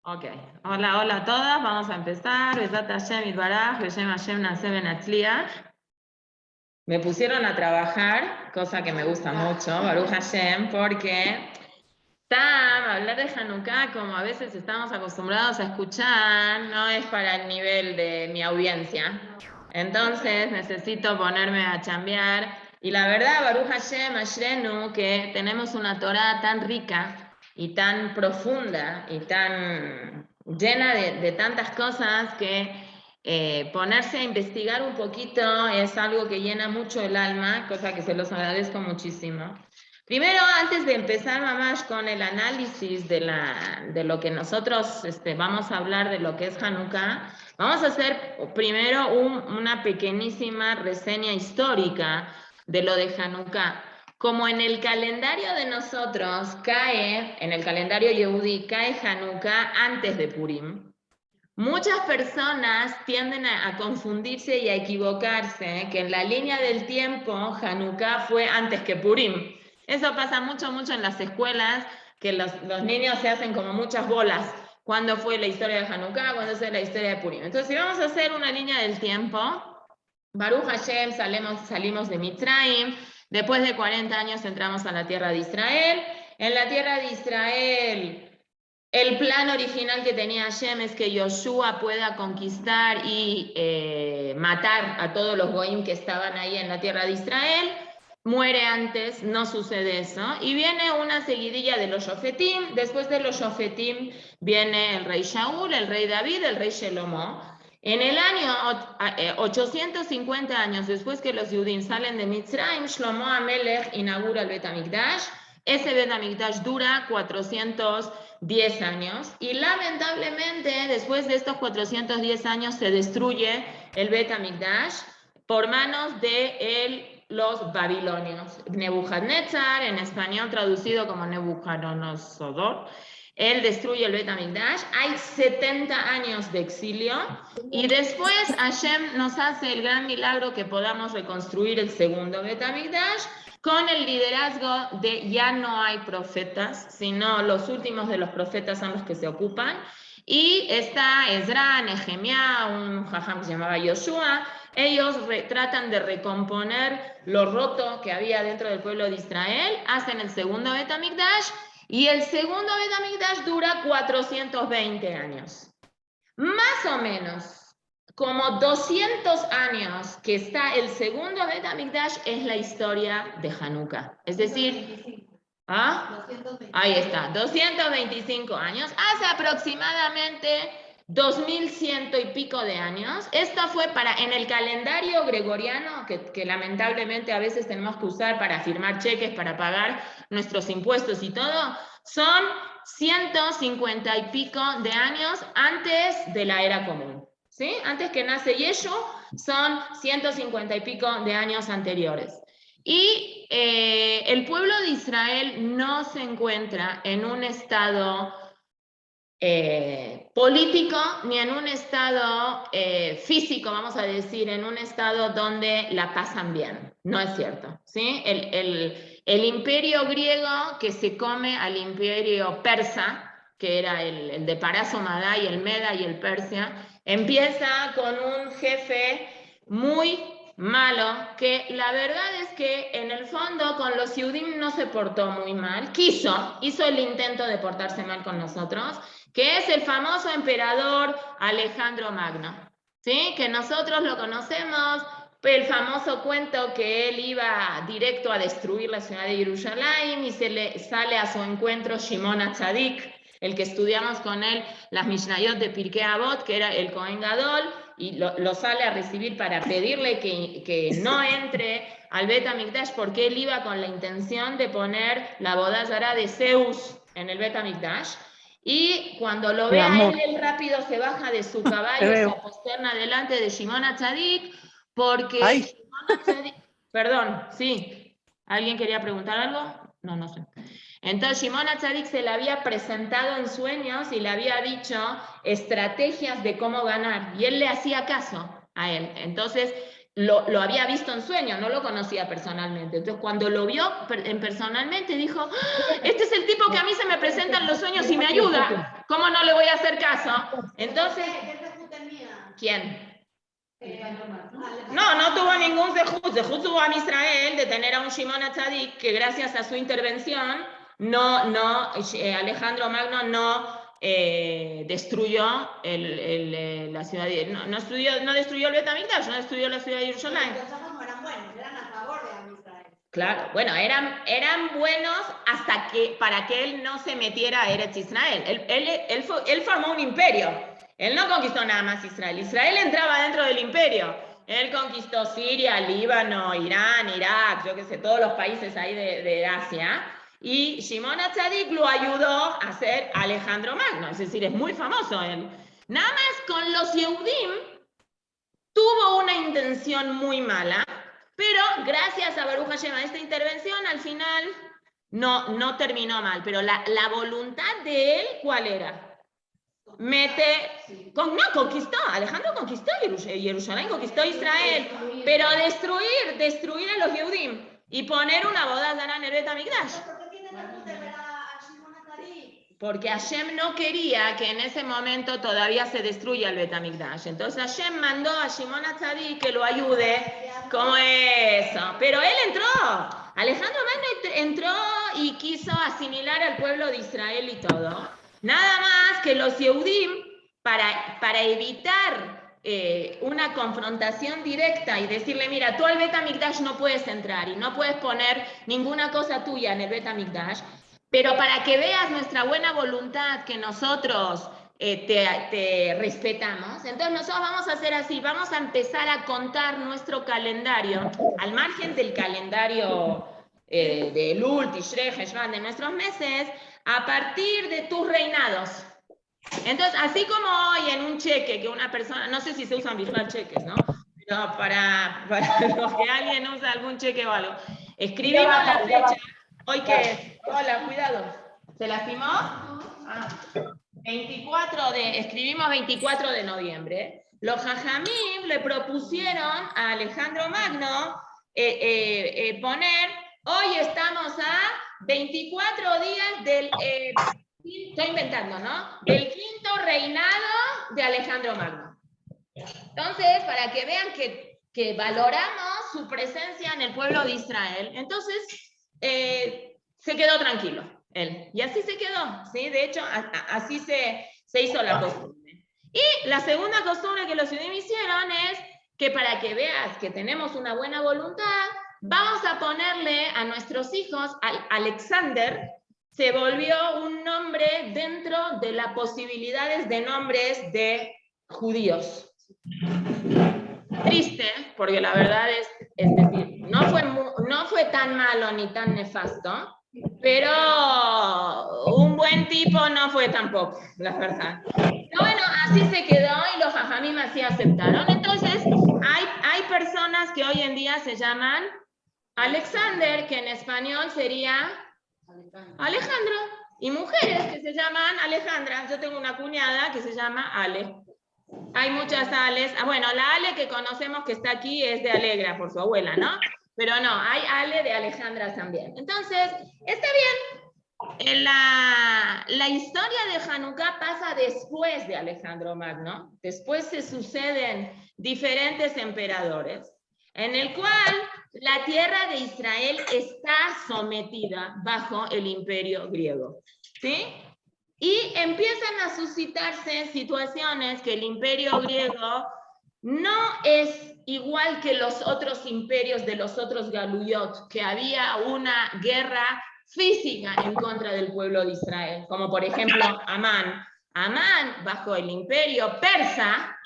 Ok, hola, hola a todas, vamos a empezar. Besat Hashem Itbaraj, Beshem Hashem Naaseh Benatzliach. Me pusieron a trabajar, cosa que me gusta mucho, Baruch Hashem, porque hablar de Hanukkah, como a veces estamos acostumbrados a escuchar, no es para el nivel de mi audiencia. Entonces necesito ponerme a chambear. Y la verdad, Baruch Hashem, Ashrenu, que tenemos una Torah tan rica y tan profunda y tan llena de tantas cosas que ponerse a investigar un poquito es algo que llena mucho el alma, cosa que se los agradezco muchísimo. Primero, antes de empezar, mamás, con el análisis de lo que nosotros vamos a hablar de lo que es Hanukkah, vamos a hacer primero una pequeñísima reseña histórica de lo de Hanukkah. Como en el calendario de nosotros en el calendario Yehudí, cae Hanukkah antes de Purim. Muchas personas tienden a confundirse y a equivocarse, que en la línea del tiempo Hanukkah fue antes que Purim. Eso pasa mucho en las escuelas, que los niños se hacen como muchas bolas. ¿Cuándo fue la historia de Hanukkah? ¿Cuándo fue la historia de Purim? Entonces, si vamos a hacer una línea del tiempo, Baruch Hashem, salimos de Mitzrayim, después de 40 años entramos a la tierra de Israel. En la tierra de Israel, el plan original que tenía Hashem es que Yoshua pueda conquistar y matar a todos los goyim que estaban ahí en la tierra de Israel. Muere antes, no sucede eso. Y viene una seguidilla de los Shofetim. Después de los Shofetim viene el rey Shaul, el rey David, el rey Shelomo. En el año 850 años después que los Yudim salen de Mitzrayim, Shlomo Amelech inaugura el Bet HaMikdash. Ese Bet HaMikdash dura 410 años y lamentablemente después de estos 410 años se destruye el Bet HaMikdash por manos de los babilonios. Nebuchadnezzar, en español traducido como Nebuchadnezzar, él destruye el Bet HaMikdash, hay 70 años de exilio y después Hashem nos hace el gran milagro que podamos reconstruir el segundo Bet HaMikdash con el liderazgo de ya no hay profetas, sino los últimos de los profetas son los que se ocupan. Y está Ezra, Nehemia, un jajam que se llamaba Yoshua. Ellos tratan de recomponer lo roto que había dentro del pueblo de Israel, hacen el segundo Bet HaMikdash y el segundo Bet HaMikdash dura 420 años. Más o menos, como 200 años que está el segundo Bet HaMikdash es la historia de Hanukkah. Es decir, ¿ah? Ahí está, 225 años, hace aproximadamente 2100 y pico de años. Esto fue en el calendario gregoriano, que lamentablemente a veces tenemos que usar para firmar cheques, para pagar nuestros impuestos y todo, son 150 y pico de años antes de la era común. ¿Sí? Antes que nace Yeshu, son 150 y pico de años anteriores. Y el pueblo de Israel no se encuentra en un estado político ni en un estado físico, vamos a decir, en un estado donde la pasan bien. No es cierto. ¿Sí? El imperio griego que se come al imperio persa, que era el de Paraso Madai, el Meda y el Persia, empieza con un jefe muy malo, que la verdad es que en el fondo con los Yudim no se portó muy mal, hizo el intento de portarse mal con nosotros, que es el famoso emperador Alejandro Magno, ¿sí? Que nosotros lo conocemos, el famoso cuento que él iba directo a destruir la ciudad de Jerusalén y se le sale a su encuentro Shimon HaTzadik, el que estudiamos con él las Mishnayot de Pirkei Avot, que era el Kohen Gadol, y lo sale a recibir para pedirle que no entre al Bet HaMikdash porque él iba con la intención de poner la boda Zará de Zeus en el Bet HaMikdash. Y cuando lo ve a él rápido se baja de su caballo, se posterna delante de Shimon HaTzadik, porque Shimon HaTzadik... Perdón, sí. ¿Alguien quería preguntar algo? No sé. Entonces Shimon HaTzadik se le había presentado en sueños y le había dicho estrategias de cómo ganar, y él le hacía caso a él. Entonces lo había visto en sueño, no lo conocía personalmente. Entonces, cuando lo vio personalmente, dijo, ¡ah! Este es el tipo que a mí se me presenta en los sueños y me ayuda. ¿Cómo no le voy a hacer caso? Entonces, ¿quién? No tuvo ningún zehut. Zehut tuvo a Israel de tener a un Shimon HaTzadik que gracias a su intervención Alejandro Magno no destruyó la ciudad, no destruyó el Bet HaMikdash, no destruyó la ciudad de Jerusalén. Los ojos no eran buenos, eran a favor de Israel. Claro, bueno, eran buenos para que él no se metiera a Eretz Israel. Él formó un imperio. Él no conquistó nada más Israel. Israel entraba dentro del imperio. Él conquistó Siria, Líbano, Irán, Irak, yo qué sé, todos los países ahí de Asia. Y Shimon HaTzadik lo ayudó a ser Alejandro Magno. Es decir, es muy famoso él. Nada más con los Yehudim tuvo una intención muy mala. Pero gracias a Baruch Hashem, a esta intervención, al final no terminó mal. Pero la voluntad de él, ¿cuál era? Conquistó, Alejandro conquistó Jerusalén, conquistó Israel, pero destruir a los Yehudim y poner una boda en el Bet HaMikdash. ¿Por qué tiene tanto de ver a Shimon HaTzadik? Porque Hashem no quería que en ese momento todavía se destruya el Bet HaMikdash. Entonces Hashem mandó a Shimon HaTzadik que lo ayude como eso. Pero él entró. Alejandro Magno entró y quiso asimilar al pueblo de Israel y todo. Nada más que los Yehudim, para evitar una confrontación directa y decirle, mira, tú al Bet HaMikdash no puedes entrar y no puedes poner ninguna cosa tuya en el Bet HaMikdash, pero para que veas nuestra buena voluntad, que nosotros te respetamos, entonces nosotros vamos a hacer así, vamos a empezar a contar nuestro calendario, al margen del calendario de Elul, Tishrei, Heshvan, de nuestros meses, a partir de tus reinados. Entonces, así como hoy en un cheque que una persona, no sé si se usan virtual cheques, ¿no? Pero para los que alguien usa algún cheque o algo, escribimos la fecha. ¿Hoy qué es? Hola, cuidado. ¿Se lastimó? Escribimos 24 de noviembre. Los Jajamim le propusieron a Alejandro Magno poner, hoy estamos a 24 días del, estoy inventando, ¿no? Del quinto reinado de Alejandro Magno. Entonces, para que vean que valoramos su presencia en el pueblo de Israel, entonces se quedó tranquilo él. Y así se quedó, ¿sí? De hecho, así se hizo la costumbre. Y la segunda costumbre que los judíos hicieron es que para que veas que tenemos una buena voluntad, vamos a ponerle a nuestros hijos, Alexander, se volvió un nombre dentro de las posibilidades de nombres de judíos. Triste, porque la verdad es decir, no fue tan malo ni tan nefasto, pero un buen tipo no fue tampoco, la verdad. Pero bueno, así se quedó y los jajamim así aceptaron. Entonces, hay personas que hoy en día se llaman Alexander, que en español sería Alejandro, y mujeres que se llaman Alejandra. Yo tengo una cuñada que se llama Ale. Hay muchas Ales. Bueno, la Ale que conocemos que está aquí es de Alegra por su abuela, ¿no? Pero no, hay Ale de Alejandra también. Entonces, está bien. La historia de Hanukkah pasa después de Alejandro Magno. Después se suceden diferentes emperadores, en el cual la tierra de Israel está sometida bajo el imperio griego. ¿Sí? Y empiezan a suscitarse situaciones que el imperio griego no es igual que los otros imperios de los otros Galuyot, que había una guerra física en contra del pueblo de Israel, como por ejemplo Amán. Amán, bajo el imperio persa,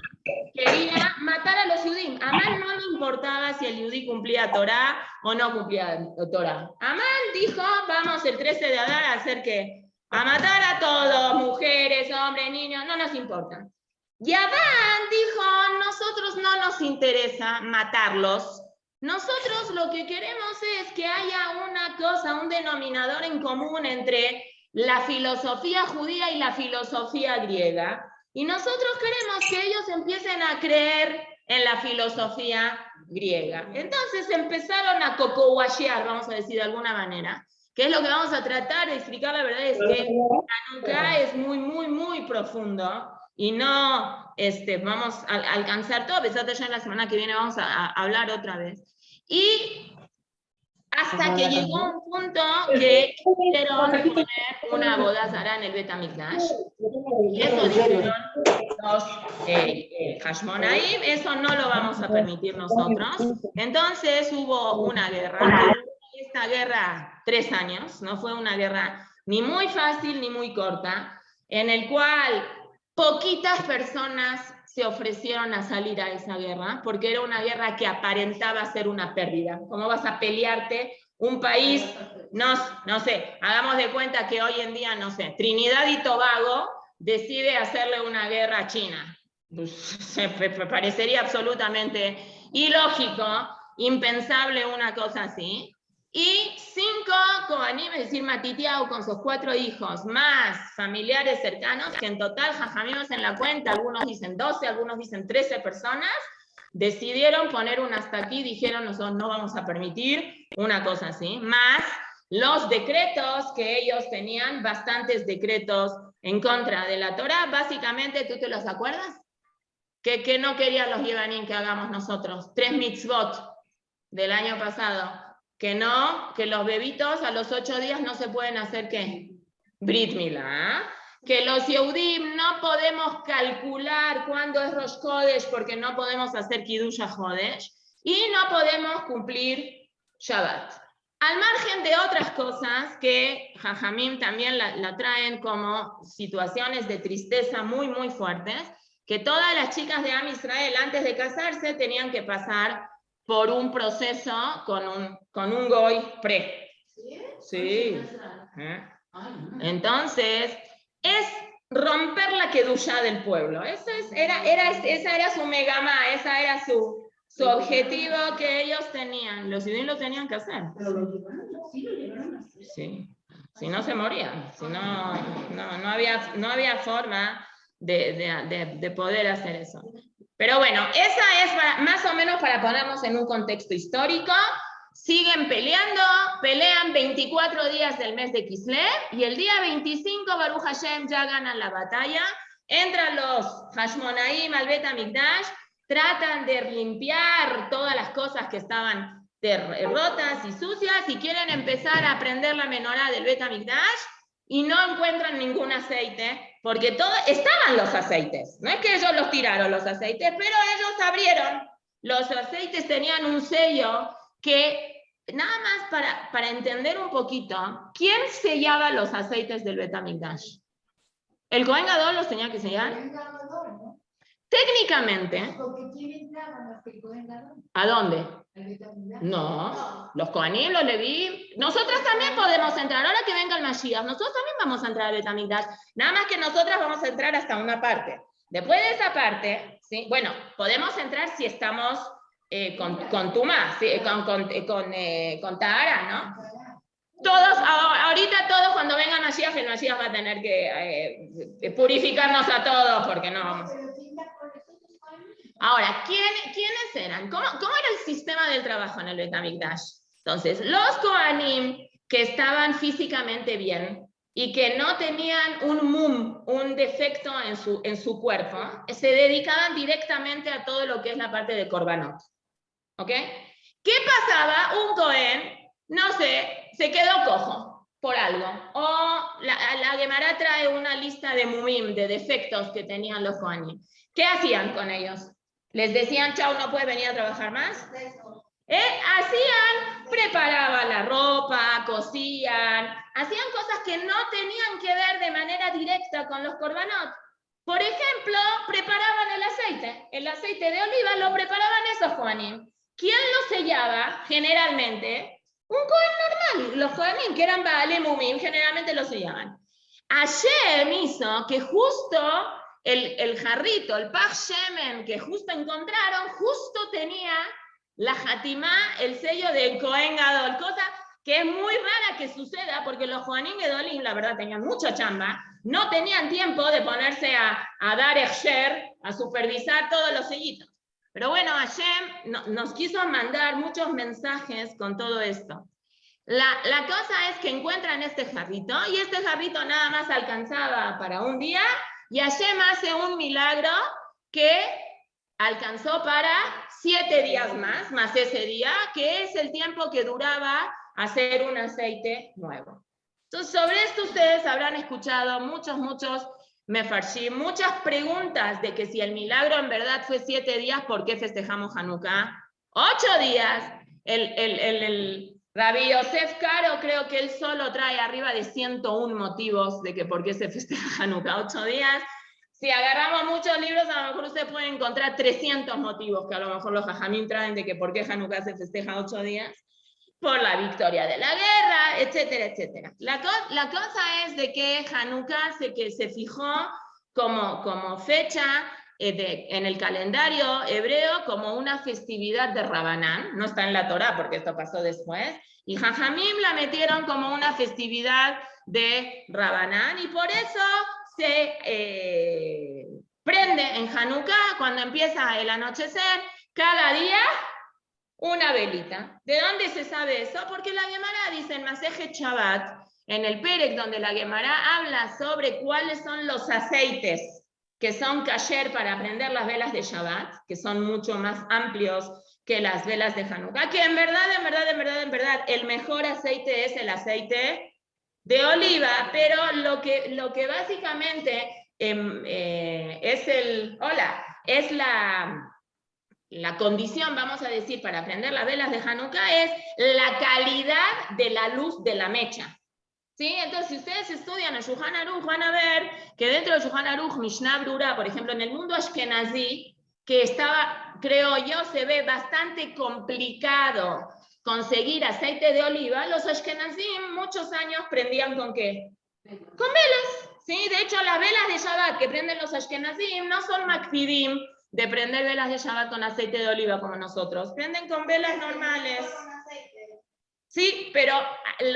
quería matar a los judíos. A Amán no le importaba si el judí cumplía Torá o no cumplía Torá. Amán dijo, vamos el 13 de Adar a hacer que a matar a todos, mujeres, hombres, niños, no nos importa. Y Adán dijo, nosotros no nos interesa matarlos. Nosotros lo que queremos es que haya una cosa, un denominador en común entre la filosofía judía y la filosofía griega. Y nosotros queremos que ellos empiecen a creer en la filosofía griega. Entonces empezaron a cocoguachear, vamos a decir de alguna manera, que es lo que vamos a tratar de explicar. La verdad es que Hanukkah es muy profundo y no vamos a alcanzar todo. Pensate, ya en la semana que viene vamos a hablar otra vez. Y hasta que llegó un punto que quisieron poner una bodazara en el Bet HaMikdash. Y eso dijeron los Hashmonaim, eso no lo vamos a permitir nosotros. Entonces hubo una guerra, esta guerra 3 años, no fue una guerra ni muy fácil ni muy corta, en el cual poquitas personas se ofrecieron a salir a esa guerra, porque era una guerra que aparentaba ser una pérdida. ¿Cómo vas a pelearte un país? No sé, hagamos de cuenta que hoy en día, no sé, Trinidad y Tobago decide hacerle una guerra a China. Pues, me parecería absolutamente ilógico, impensable una cosa así. Y 5 Kohanim, es decir, Matitiao con sus 4 hijos, más familiares cercanos, que en total, jajamimos en la cuenta, algunos dicen 12, algunos dicen 13 personas, decidieron poner un hasta aquí, dijeron, nosotros no vamos a permitir una cosa así, más los decretos que ellos tenían, bastantes decretos en contra de la Torá. Básicamente, ¿tú te los acuerdas? Que no querían los Yevanim que hagamos nosotros. 3 mitzvot del año pasado. Que los bebitos a los 8 días no se pueden hacer, ¿qué? Brit Milá. Que los Yehudim no podemos calcular cuándo es Rosh Chodesh porque no podemos hacer Kiddush HaChodesh. Y no podemos cumplir Shabbat. Al margen de otras cosas que Jajamim también la traen como situaciones de tristeza muy fuertes, que todas las chicas de Am Israel antes de casarse tenían que pasar por un proceso con un goy pre. Sí. Entonces, es romper la kedushá del pueblo. Esa era su megama, esa era su objetivo que ellos tenían. Los judíos lo tenían que hacer. Pero lo llevaron así. Sí. Si no se morían, si no había forma de poder hacer eso. Pero bueno, esa es más o menos para ponernos en un contexto histórico. Siguen pelean 24 días del mes de Kislev, y el día 25, Baruch Hashem, ya ganan la batalla. Entran los Hashmonaim al Bet HaMikdash, tratan de limpiar todas las cosas que estaban rotas y sucias, y quieren empezar a prender la menorá del Bet HaMikdash, y no encuentran ningún aceite, porque estaban los aceites. No es que ellos los tiraron los aceites, pero ellos abrieron. Los aceites tenían un sello que, nada más para entender un poquito, ¿quién sellaba los aceites del Bet HaMikdash? ¿El Kohen Gadol los tenía que sellar? Técnicamente. ¿A dónde? No, los Kohanim, los Leví. Nosotros también podemos entrar. Ahora que venga el Mashiach, nosotros también vamos a entrar al Bet HaMikdash. Nada más que nosotras vamos a entrar hasta una parte. Después de esa parte, ¿sí? Bueno, podemos entrar si estamos con Tumá, ¿sí? con Tahara, ¿no? Ahorita todos, cuando venga el Mashiach va a tener que purificarnos a todos, porque no vamos. Ahora, ¿quiénes eran? ¿Cómo era el sistema del trabajo en el Bet HaMikdash? Entonces, los Kohanim que estaban físicamente bien y que no tenían un defecto en su cuerpo, se dedicaban directamente a todo lo que es la parte de Korbanot. ¿Ok? ¿Qué pasaba? Un Kohen, no sé, se quedó cojo por algo. O la Gemara trae una lista de mumim, de defectos que tenían los Kohanim. ¿Qué hacían con ellos? ¿Les decían, chao, no puedes venir a trabajar más? Preparaban la ropa, cosían, hacían cosas que no tenían que ver de manera directa con los korbanot. Por ejemplo, preparaban el aceite de oliva lo preparaban esos Kohanim. ¿Quién lo sellaba? Generalmente, un Kohen normal. Los Kohanim que eran Baalei Mumim generalmente lo sellaban. Hashem hizo que justo el jarrito, el Pach Shemen que justo encontraron, justo tenía la Hatimá, el sello del Kohen Gadol, cosa que es muy rara que suceda, porque los Kohanim Gedolim, la verdad, tenían mucha chamba, no tenían tiempo de ponerse a dar Hechsher, a supervisar todos los sellitos. Pero bueno, Hashem nos quiso mandar muchos mensajes con todo esto. La cosa es que encuentran este jarrito, y este jarrito nada más alcanzaba para un día, y Hashem hace un milagro que alcanzó para 7 días más ese día, que es el tiempo que duraba hacer un aceite nuevo. Entonces, sobre esto ustedes habrán escuchado muchos mefarshim, muchas preguntas de que si el milagro en verdad fue 7 días, ¿por qué festejamos Hanukkah? 8 días. El Rabbi Yosef Caro, creo que él solo trae arriba de 101 motivos de que por qué se festeja Hanukkah 8 días. Si agarramos muchos libros, a lo mejor usted puede encontrar 300 motivos que a lo mejor los jajamim traen de que por qué Hanukkah se festeja 8 días. Por la victoria de la guerra, etcétera, etcétera. La cosa es de que Hanukkah se fijó como fecha en el calendario hebreo como una festividad de Rabanán, no está en la Torá porque esto pasó después, y Jajamim la metieron como una festividad de Rabanán, y por eso se prende en Hanukkah, cuando empieza el anochecer, cada día una velita. ¿De dónde se sabe eso? Porque la Gemara dice en Masejet Shabbat, en el Perek, donde la Gemara habla sobre cuáles son los aceites que son kasher para prender las velas de Shabbat, que son mucho más amplios que las velas de Hanukkah, que en verdad, el mejor aceite es el aceite de oliva, pero lo que básicamente es la condición, vamos a decir, para prender las velas de Hanukkah es la calidad de la luz de la mecha. ¿Sí? Entonces, si ustedes estudian el Shulchan Aruch, van a ver que dentro del Shulchan Aruch, Mishnah Brura, por ejemplo, en el mundo Ashkenazí, que estaba, creo yo, se ve bastante complicado conseguir aceite de oliva, los Ashkenazim muchos años prendían ¿con qué? Con velas. ¿Sí? De hecho, las velas de Shabbat que prenden los Ashkenazim no son makpidim de prender velas de Shabbat con aceite de oliva como nosotros. Prenden con velas normales. Sí, pero el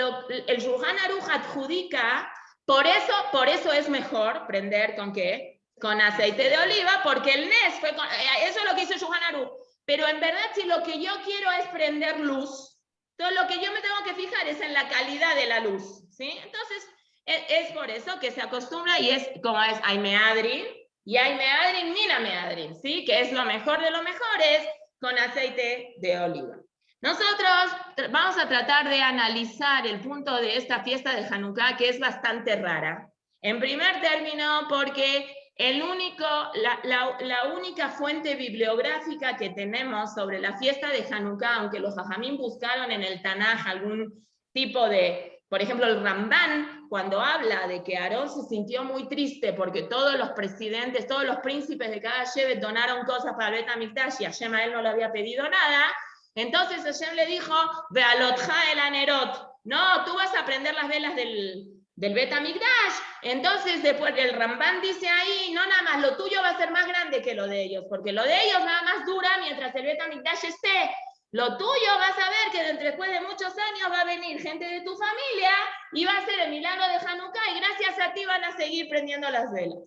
Shulchan Aruch adjudica, por eso es mejor prender ¿con qué? Con aceite de oliva, porque el Nes fue eso es lo que hizo el Shulchan Aruch. Pero en verdad, si lo que yo quiero es prender luz, entonces lo que yo me tengo que fijar es en la calidad de la luz. ¿Sí? Entonces, es por eso que se acostumbra, y es como es hay meadrin, y hay meadrin, mina meadrin, ¿sí? Que es lo mejor de lo mejor, es con aceite de oliva. Nosotros vamos a tratar de analizar el punto de esta fiesta de Hanukkah, que es bastante rara. En primer término, porque la única fuente bibliográfica que tenemos sobre la fiesta de Hanukkah, aunque los jajamim buscaron en el Tanaj algún tipo de, por ejemplo, el Ramban, cuando habla de que Aarón se sintió muy triste porque todos los presidentes, todos los príncipes de cada Shevet donaron cosas para el Bet HaMikdash y Hashem a él no le había pedido nada, entonces Hashem le dijo, Vealotja el Anerot, no, tú vas a prender las velas del Bet HaMikdash. Entonces después el Ramban dice ahí, no nada más, lo tuyo va a ser más grande que lo de ellos, porque lo de ellos nada más dura mientras el Bet HaMikdash esté. Lo tuyo vas a ver que después de muchos años va a venir gente de tu familia y va a ser el milagro de Hanukkah y gracias a ti van a seguir prendiendo las velas.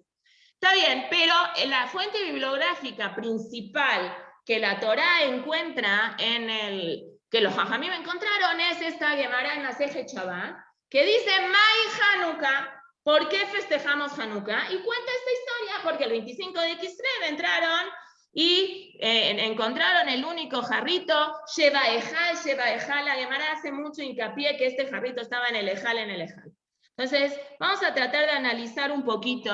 Está bien, pero la fuente bibliográfica principal que la Torá encuentra que los jajamim encontraron es esta Gemara en Masejet Shabbat, que dice Mai Hanukkah, ¿por qué festejamos Hanukkah? Y cuenta esta historia porque el 25 de Kislev entraron y encontraron el único jarrito, Sheva Ejal, la Gemara hace mucho hincapié que este jarrito estaba en el Ejal. Entonces, vamos a tratar de analizar un poquito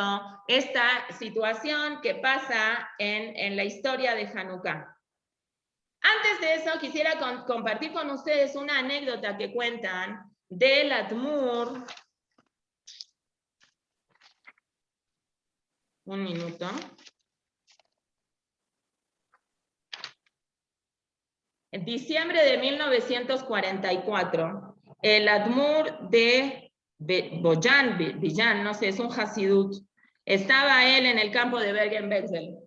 esta situación que pasa en la historia de Hanukkah. Antes de eso, quisiera compartir con ustedes una anécdota que cuentan del Admur. Un minuto. En diciembre de 1944, el Admur de Villan, no sé, es un Hasidut, estaba él en el campo de Bergen-Belsen.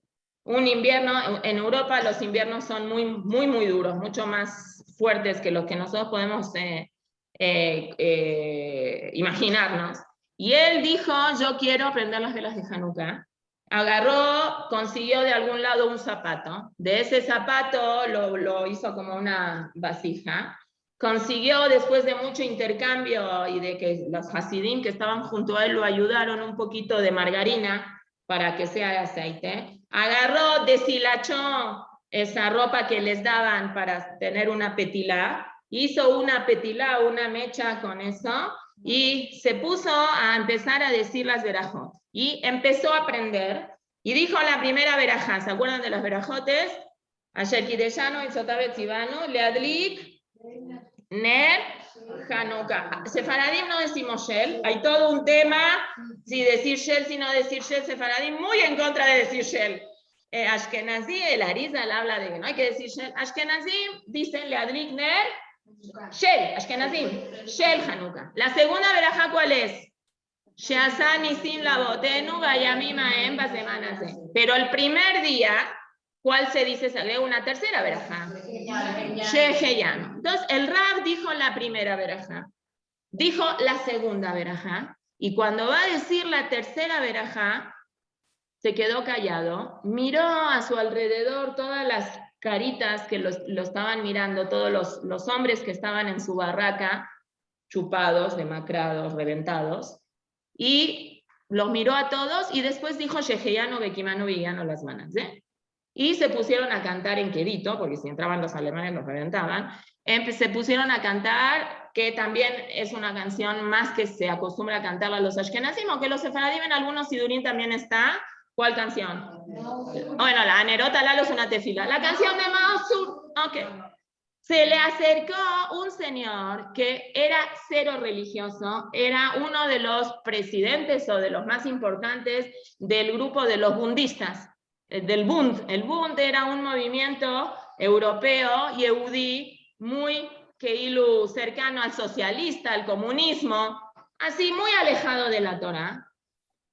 Un invierno, en Europa los inviernos son muy duros, mucho más fuertes que los que nosotros podemos imaginarnos. Y él dijo, yo quiero prender las velas de Hanukkah. agarró, consiguió de algún lado un zapato. De ese zapato lo hizo como una vasija. Consiguió, después de mucho intercambio y de que los hasidim que estaban junto a él lo ayudaron, un poquito de margarina para que sea aceite. Agarró, deshilachó esa ropa que les daban para tener una petilá. Hizo una petilá, una mecha con eso, y se puso a empezar a decir las verajot. Y empezó a aprender, y dijo la primera verajá. ¿Se acuerdan de las verajotes? Asher Kideshanu, Itzotabet Zivanu, Leadlik, Ner, Hanukkah. Sefaradim no decimos Shel, hay todo un tema, si decir Shel, si no decir Shel. Sefaradim muy en contra de decir Shel. Ashkenazí, el Arizal habla de que no hay que decir Shel. Ashkenazim dicen Leadlik, Ner, Shel, Ashkenazim, Shel Hanukkah. La segunda verajá, ¿cuál es? Sheasa Nisim Labotenu Gayamim Aem Basemanase. Pero el primer día, ¿cuál se dice? Sale una tercera verajá. Sheheyanu. Entonces, el Rab dijo la primera verajá, dijo la segunda verajá, y cuando va a decir la tercera verajá, se quedó callado, miró a su alrededor todas las caritas que lo estaban mirando, todos los hombres que estaban en su barraca, chupados, demacrados, reventados, y los miró a todos y después dijo Sheheyanu Bekimanu Villano las manos, y se pusieron a cantar en quedito, porque si entraban los alemanes los reventaban. Se pusieron a cantar, que también es una canción más que se acostumbra a cantarla a los ashkenazim, aunque los sefaradim en algunos sidurín también está. ¿Cuál canción? Bueno, la Anerota Lalo es una tefila. La canción de Maosur. Ok. Se le acercó un señor que era cero religioso, era uno de los presidentes o de los más importantes del grupo de los bundistas, del Bund. El Bund era un movimiento europeo, yehudí, muy cercano al socialista, al comunismo, así muy alejado de la Torá.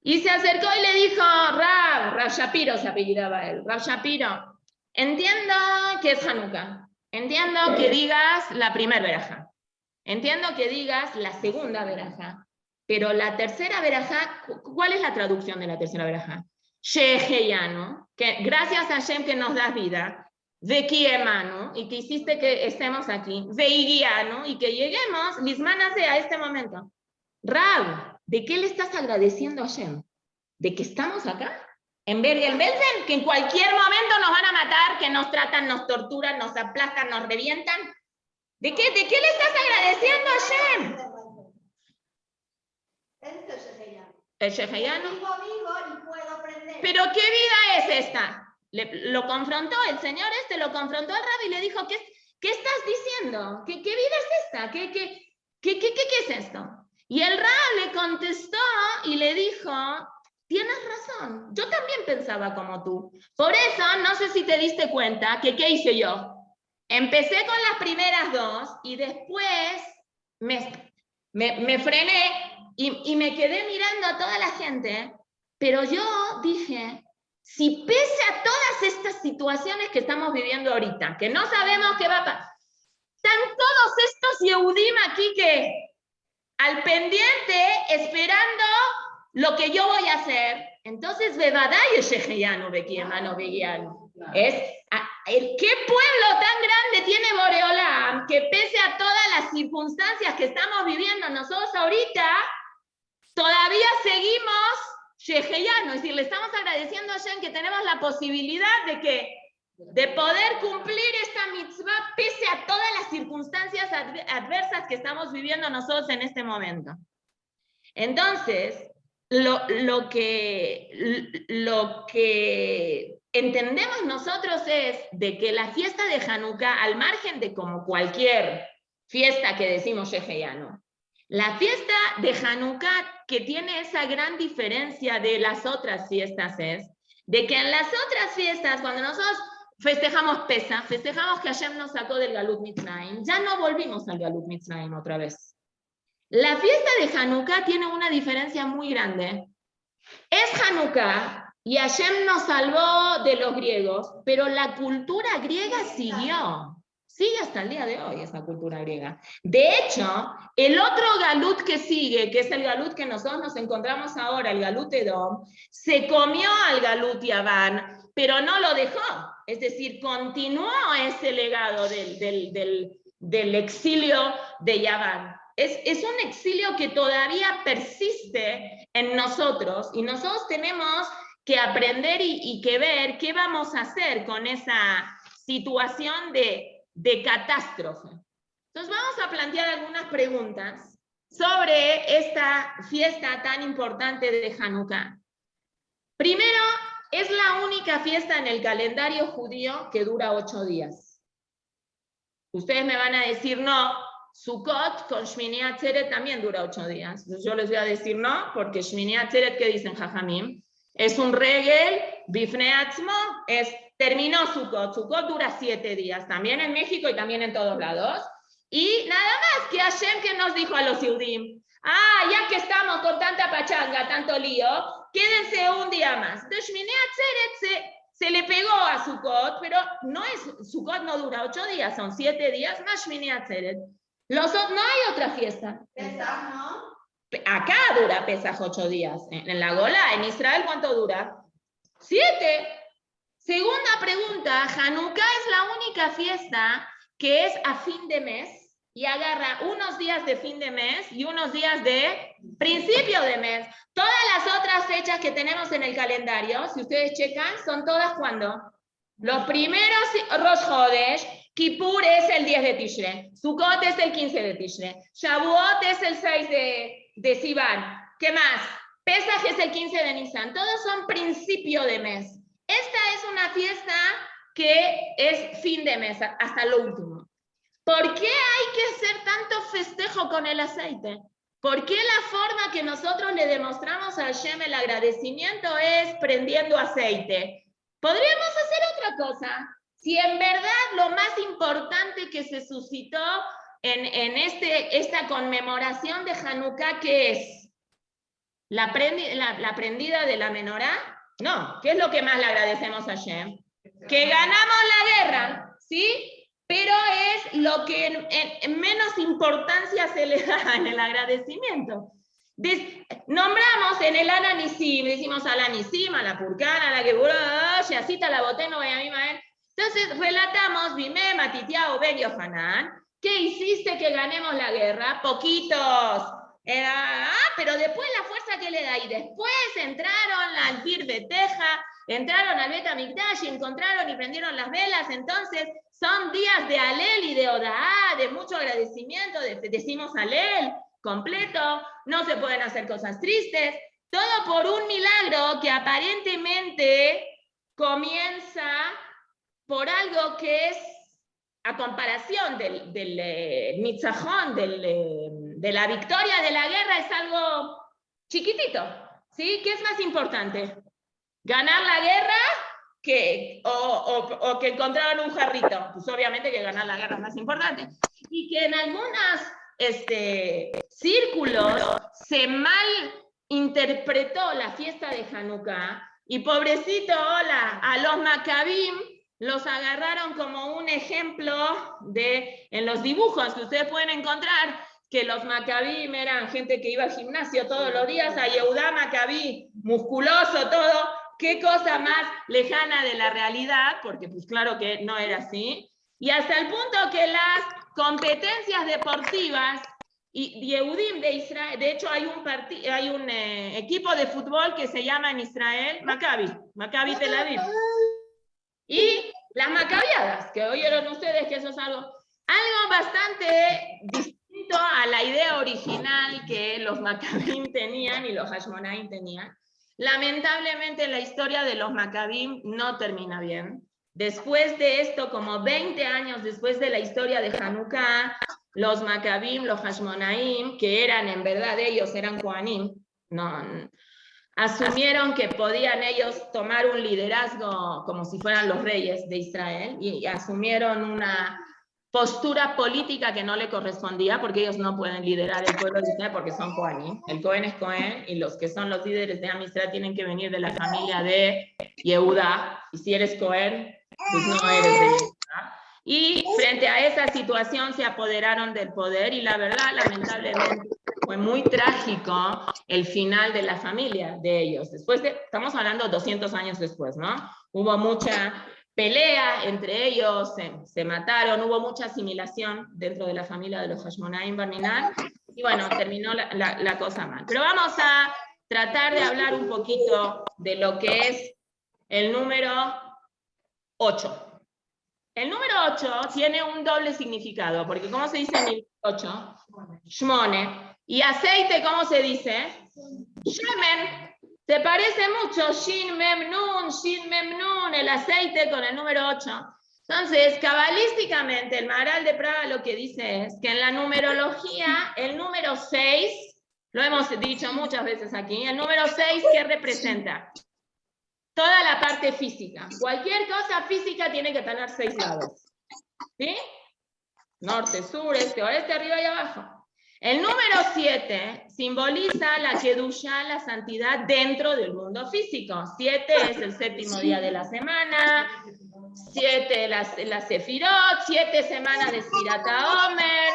Y se acercó y le dijo, Rab Shapiro se apellidaba él, Rab Shapiro, entiendo que es Hanukkah. Entiendo que digas la primera verajá. Entiendo que digas la segunda verajá. Pero la tercera verajá, ¿cuál es la traducción de la tercera verajá? Sheheyanu, que gracias a Hashem que nos das vida. Vekiemanu, y que hiciste que estemos aquí. Veigianu, y que lleguemos, Lismanase, a este momento. Rab, ¿de qué le estás agradeciendo a Hashem? ¿De que estamos acá? En Bergen-Belsen, que en cualquier momento nos van a matar, que nos tratan, nos torturan, nos aplastan, nos revientan. ¿De qué le estás agradeciendo a Hashem? El Sheheyanu. ¿Pero qué vida es esta? Lo confrontó, el señor lo confrontó al Rabbi y le dijo, ¿qué estás diciendo? ¿Qué vida es esta? ¿Qué es esto? Y el Rabbi le contestó y le dijo, tienes razón, yo también pensaba como tú. Por eso, no sé si te diste cuenta que ¿qué hice yo? Empecé con las primeras dos y después me frené y me quedé mirando a toda la gente, pero yo dije, si pese a todas estas situaciones que estamos viviendo ahorita, que no sabemos qué va a pasar, están todos estos Yehudim aquí que al pendiente, esperando lo que yo voy a hacer, entonces ¿qué pueblo tan grande tiene Boreolam que pese a todas las circunstancias que estamos viviendo nosotros ahorita, todavía seguimos Sheheyanu? Es decir, le estamos agradeciendo a Hashem que tenemos la posibilidad de poder cumplir esta mitzvah pese a todas las circunstancias adversas que estamos viviendo nosotros en este momento. Entonces, lo que entendemos nosotros es de que la fiesta de Hanukkah, al margen de como cualquier fiesta que decimos Sheheyanu, la fiesta de Hanukkah que tiene esa gran diferencia de las otras fiestas es de que en las otras fiestas, cuando nosotros festejamos Pesach, festejamos que Hashem nos sacó del Galut Mitzrayim, ya no volvimos al Galut Mitzrayim otra vez. La fiesta de Hanukkah tiene una diferencia muy grande. Es Hanukkah y Hashem nos salvó de los griegos, pero la cultura griega siguió. Sigue hasta el día de hoy esa cultura griega. De hecho, el otro galut que sigue, que es el galut que nosotros nos encontramos ahora, el galut Edom, se comió al galut Yaván, pero no lo dejó. Es decir, continuó ese legado del exilio de Yaván. Es un exilio que todavía persiste en nosotros y nosotros tenemos que aprender y que ver qué vamos a hacer con esa situación de catástrofe. Entonces vamos a plantear algunas preguntas sobre esta fiesta tan importante de Hanukkah. Primero, es la única fiesta en el calendario judío que dura 8 días. Ustedes me van a decir no, Sukkot con Shmini Atzeret también dura 8 días. Entonces yo les voy a decir no, porque Shmini Atzeret, ¿qué dicen Jajamim? Es un regel, Bifnei Atzmo, terminó Sukkot. Sukkot dura 7 días, también en México y también en todos lados. Y nada más que Hashem que nos dijo a los Yehudim, ya que estamos con tanta pachanga, tanto lío, quédense un día más. Entonces Shmini Atzeret se le pegó a Sukkot, pero Sukkot no dura 8 días, son 7 días más Shmini Atzeret. No hay otra fiesta. Pesaj, ¿no? Acá dura Pesaj 8 días. En la Golá, en Israel, ¿cuánto dura? 7. Segunda pregunta, Hanukkah es la única fiesta que es a fin de mes y agarra unos días de fin de mes y unos días de principio de mes. Todas las otras fechas que tenemos en el calendario, si ustedes checan, son todas ¿cuándo? Los primeros Rosh Hodesh, Kippur es el 10 de Tishre, Sukkot es el 15 de Tishre, Shavuot es el 6 de Sivan. ¿Qué más? Pesaj es el 15 de Nisan. Todos son principio de mes. Esta es una fiesta que es fin de mes, hasta lo último. ¿Por qué hay que hacer tanto festejo con el aceite? ¿Por qué la forma que nosotros le demostramos a Hashem el agradecimiento es prendiendo aceite? Podríamos hacer otra cosa. Si en verdad lo más importante que se suscitó en esta conmemoración de Hanukkah, ¿qué es? ¿La prendida de la menorá? No. ¿Qué es lo que más le agradecemos a Hashem? Que ganamos la guerra, ¿sí? Pero es lo que en menos importancia se le da en el agradecimiento. Nombramos en el Ananisim, decimos a la Nisim, a la Purcana, a la Geburah, Yasita, la Boteno, Benjamín. Entonces relatamos, Bimé, Matitiao, Ben Yohanan, ¿qué hiciste que ganemos la guerra? Poquitos. Pero después la fuerza que le da. Y después entraron al Pir Beteja, entraron al Bet Amikdash y encontraron y prendieron las velas. Entonces son días de Alel y de Odaá, de mucho agradecimiento, decimos Alel completo, no se pueden hacer cosas tristes, todo por un milagro que aparentemente comienza por algo que es, a comparación del Nitzajón, de la victoria de la guerra, es algo chiquitito, ¿sí? ¿Qué es más importante? ¿Ganar la guerra o que encontraron un jarrito? Pues obviamente que ganar la guerra es más importante. Y que en algunos círculos se mal interpretó la fiesta de Hanukkah y pobrecito, a los Maccabim los agarraron como un ejemplo en los dibujos que ustedes pueden encontrar, que los Maccabim eran gente que iba al gimnasio todos los días, a Yehudá Maccabí, musculoso, todo. Qué cosa más lejana de la realidad, porque pues claro que no era así. Y hasta el punto que las competencias deportivas y Yehudim de Israel, de hecho hay un equipo de fútbol que se llama en Israel Maccabi Tel Aviv. Y las macabiadas, que oyeron ustedes que eso es algo bastante distinto a la idea original que los Maccabim tenían y los Hashmonaim tenían. Lamentablemente la historia de los Maccabim no termina bien. Después de esto, como 20 años después de la historia de Hanukkah, los Maccabim, los Hashmonaim, que eran en verdad ellos, eran Kohanim, asumieron que podían ellos tomar un liderazgo como si fueran los reyes de Israel y asumieron una postura política que no le correspondía porque ellos no pueden liderar el pueblo de Israel porque son Kohanim. El Cohen es Cohen y los que son los líderes de Am Israel tienen que venir de la familia de Yehudá y si eres Cohen, pues no eres de Yehudá. Y frente a esa situación se apoderaron del poder y la verdad, lamentablemente, fue muy trágico el final de la familia de ellos. Estamos hablando 200 años después, ¿no? Hubo mucha pelea entre ellos, se mataron, hubo mucha asimilación dentro de la familia de los Hashmonaim Barminan, y bueno, terminó la cosa mal. Pero vamos a tratar de hablar un poquito de lo que es el número 8. El número 8 tiene un doble significado, porque ¿cómo se dice en el 8? Shmone. Y aceite, ¿cómo se dice? Shemen. Se parece mucho Shin Mem Nun, el aceite con el número 8. Entonces, cabalísticamente, el Maharal de Praga lo que dice es que en la numerología, el número 6, lo hemos dicho muchas veces aquí, el número 6, ¿qué representa? Toda la parte física. Cualquier cosa física tiene que tener 6 lados. ¿Sí? Norte, sur, este, oeste, arriba y abajo. El número 7 simboliza la Kedusha, la santidad dentro del mundo físico. 7 es el séptimo día de la semana, 7 la Sefirot, 7 semanas de Sfirat HaOmer,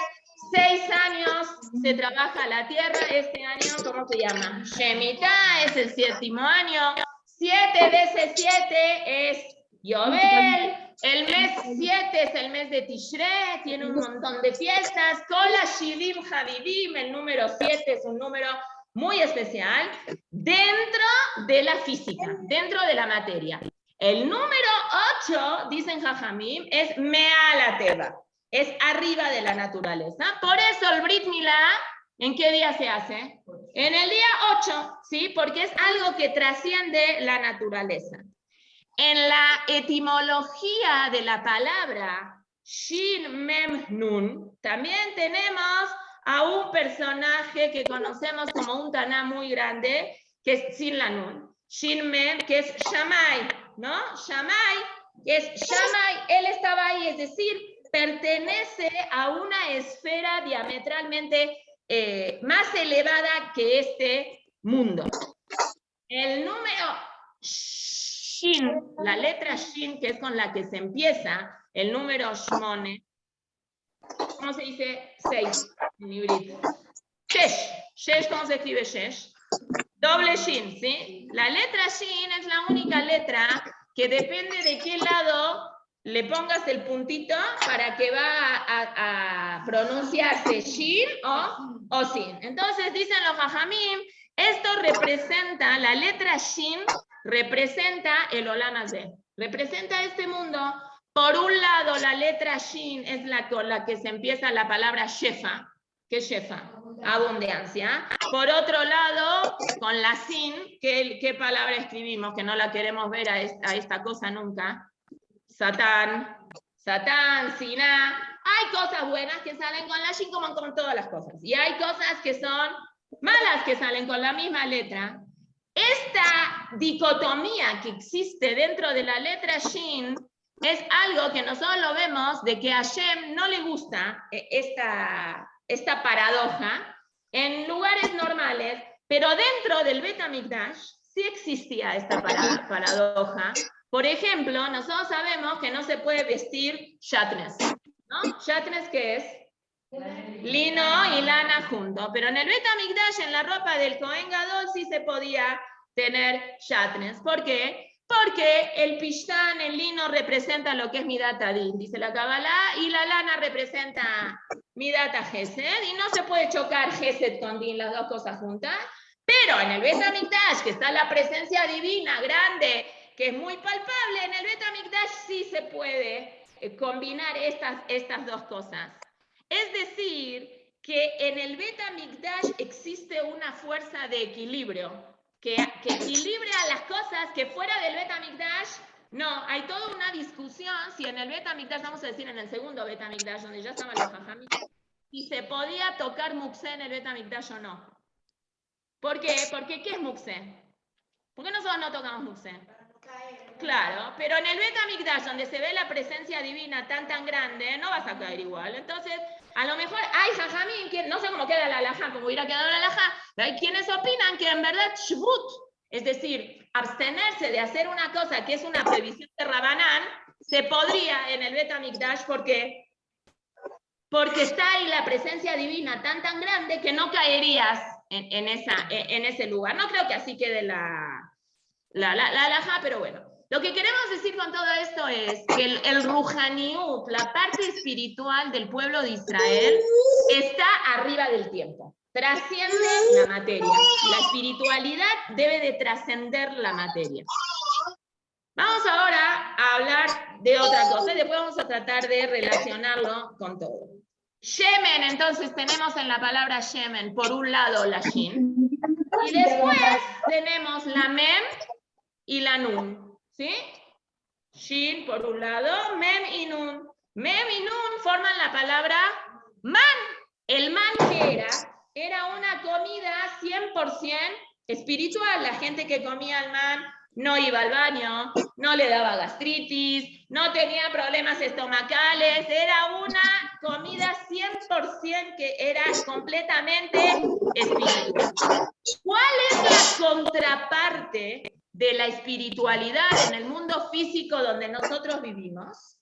6 años se trabaja la tierra. Este año, ¿cómo se llama? Shemitah, es el 7º año. 7 veces 7 es Yobel, el mes 7 es el mes de Tishrei, tiene un montón de fiestas. Kola Shivim Havivim, el número 7 es un número muy especial dentro de la física, dentro de la materia. El número 8, dicen Jajamim, es Me'al Teva, es arriba de la naturaleza. Por eso el Brit Milá, ¿en qué día se hace? En el día 8, ¿sí? Porque es algo que trasciende la naturaleza. En la etimología de la palabra Shin Mem Nun, también tenemos a un personaje que conocemos como un taná muy grande, que es Sin la Nun. Shin Mem, que es Shammai, ¿no? Shammai, que es Shammai, él estaba ahí, es decir, pertenece a una esfera diametralmente más elevada que este mundo. El número Shin, la letra Shin, que es con la que se empieza el número Shmone, ¿cómo se dice? 6 en híbrido. Shesh. Shesh, ¿cómo se escribe Shesh? Doble Shin, ¿sí? La letra Shin es la única letra que depende de qué lado le pongas el puntito para que va a pronunciarse Shin o Sin. Entonces dicen los Jajamim, esto representa, la letra Shin representa el Olam Hazé, representa este mundo. Por un lado, la letra Shin es la con la que se empieza la palabra Shefa. ¿Qué es Shefa? Abundancia. Por otro lado, con la Sin, ¿qué palabra escribimos? Que no la queremos ver a esta cosa nunca. Satán, Siná. Hay cosas buenas que salen con la Shin como con todas las cosas. Y hay cosas que son malas que salen con la misma letra. Esta dicotomía que existe dentro de la letra Shin es algo que nosotros lo vemos de que a Hashem no le gusta esta paradoja en lugares normales, pero dentro del Bet HaMikdash sí existía esta paradoja. Por ejemplo, nosotros sabemos que no se puede vestir shatnes, ¿no? ¿Shatnes qué es? Lino y lana junto, pero en el Bet HaMikdash, en la ropa del Kohen Gadol, sí se podía tener shatnes. ¿Por qué? Porque el pishtán, el lino, representa lo que es Midat Adin, dice la Kabbalah, y la lana representa Midat Gesed, y no se puede chocar Gesed con Din, las dos cosas juntas. Pero en el Bet HaMikdash, que está la presencia divina grande, que es muy palpable, en el Bet HaMikdash sí se puede combinar estas dos cosas. Es decir, que en el Bet HaMikdash existe una fuerza de equilibrio que equilibra las cosas que fuera del Bet HaMikdash. No, hay toda una discusión si en el Bet HaMikdash, vamos a decir en el segundo Bet HaMikdash, donde ya estaban los Jajamim, si se podía tocar Muksé en el Bet HaMikdash o no. ¿Por qué? Porque ¿qué es Muksé? ¿Por qué nosotros no tocamos Muksé? Claro, pero en el Bet HaMikdash, donde se ve la presencia divina tan grande, no vas a caer igual. Entonces, a lo mejor hay Jajamim, que no sé cómo queda la halajá, como hubiera quedado la halajá, pero hay quienes opinan que en verdad shvut, es decir, abstenerse de hacer una cosa que es una prohibición de Rabanán, se podría en el Bet HaMikdash porque está ahí la presencia divina tan grande que no caerías en ese lugar. No creo que así quede la halajá, pero bueno. Lo que queremos decir con todo esto es que el Ruhaniut, la parte espiritual del pueblo de Israel, está arriba del tiempo. Trasciende la materia. La espiritualidad debe de trascender la materia. Vamos ahora a hablar de otra cosa y después vamos a tratar de relacionarlo con todo. Shemen, entonces tenemos en la palabra Shemen, por un lado la Shin, y después tenemos la Mem y la Nun, ¿sí? Shin por un lado, Mem y Nun. Mem y Nun forman la palabra man. El man que era una comida 100% espiritual. La gente que comía el man no iba al baño, no le daba gastritis, no tenía problemas estomacales, era una comida 100% que era completamente espiritual. ¿Cuál es la contraparte de la espiritualidad en el mundo físico donde nosotros vivimos?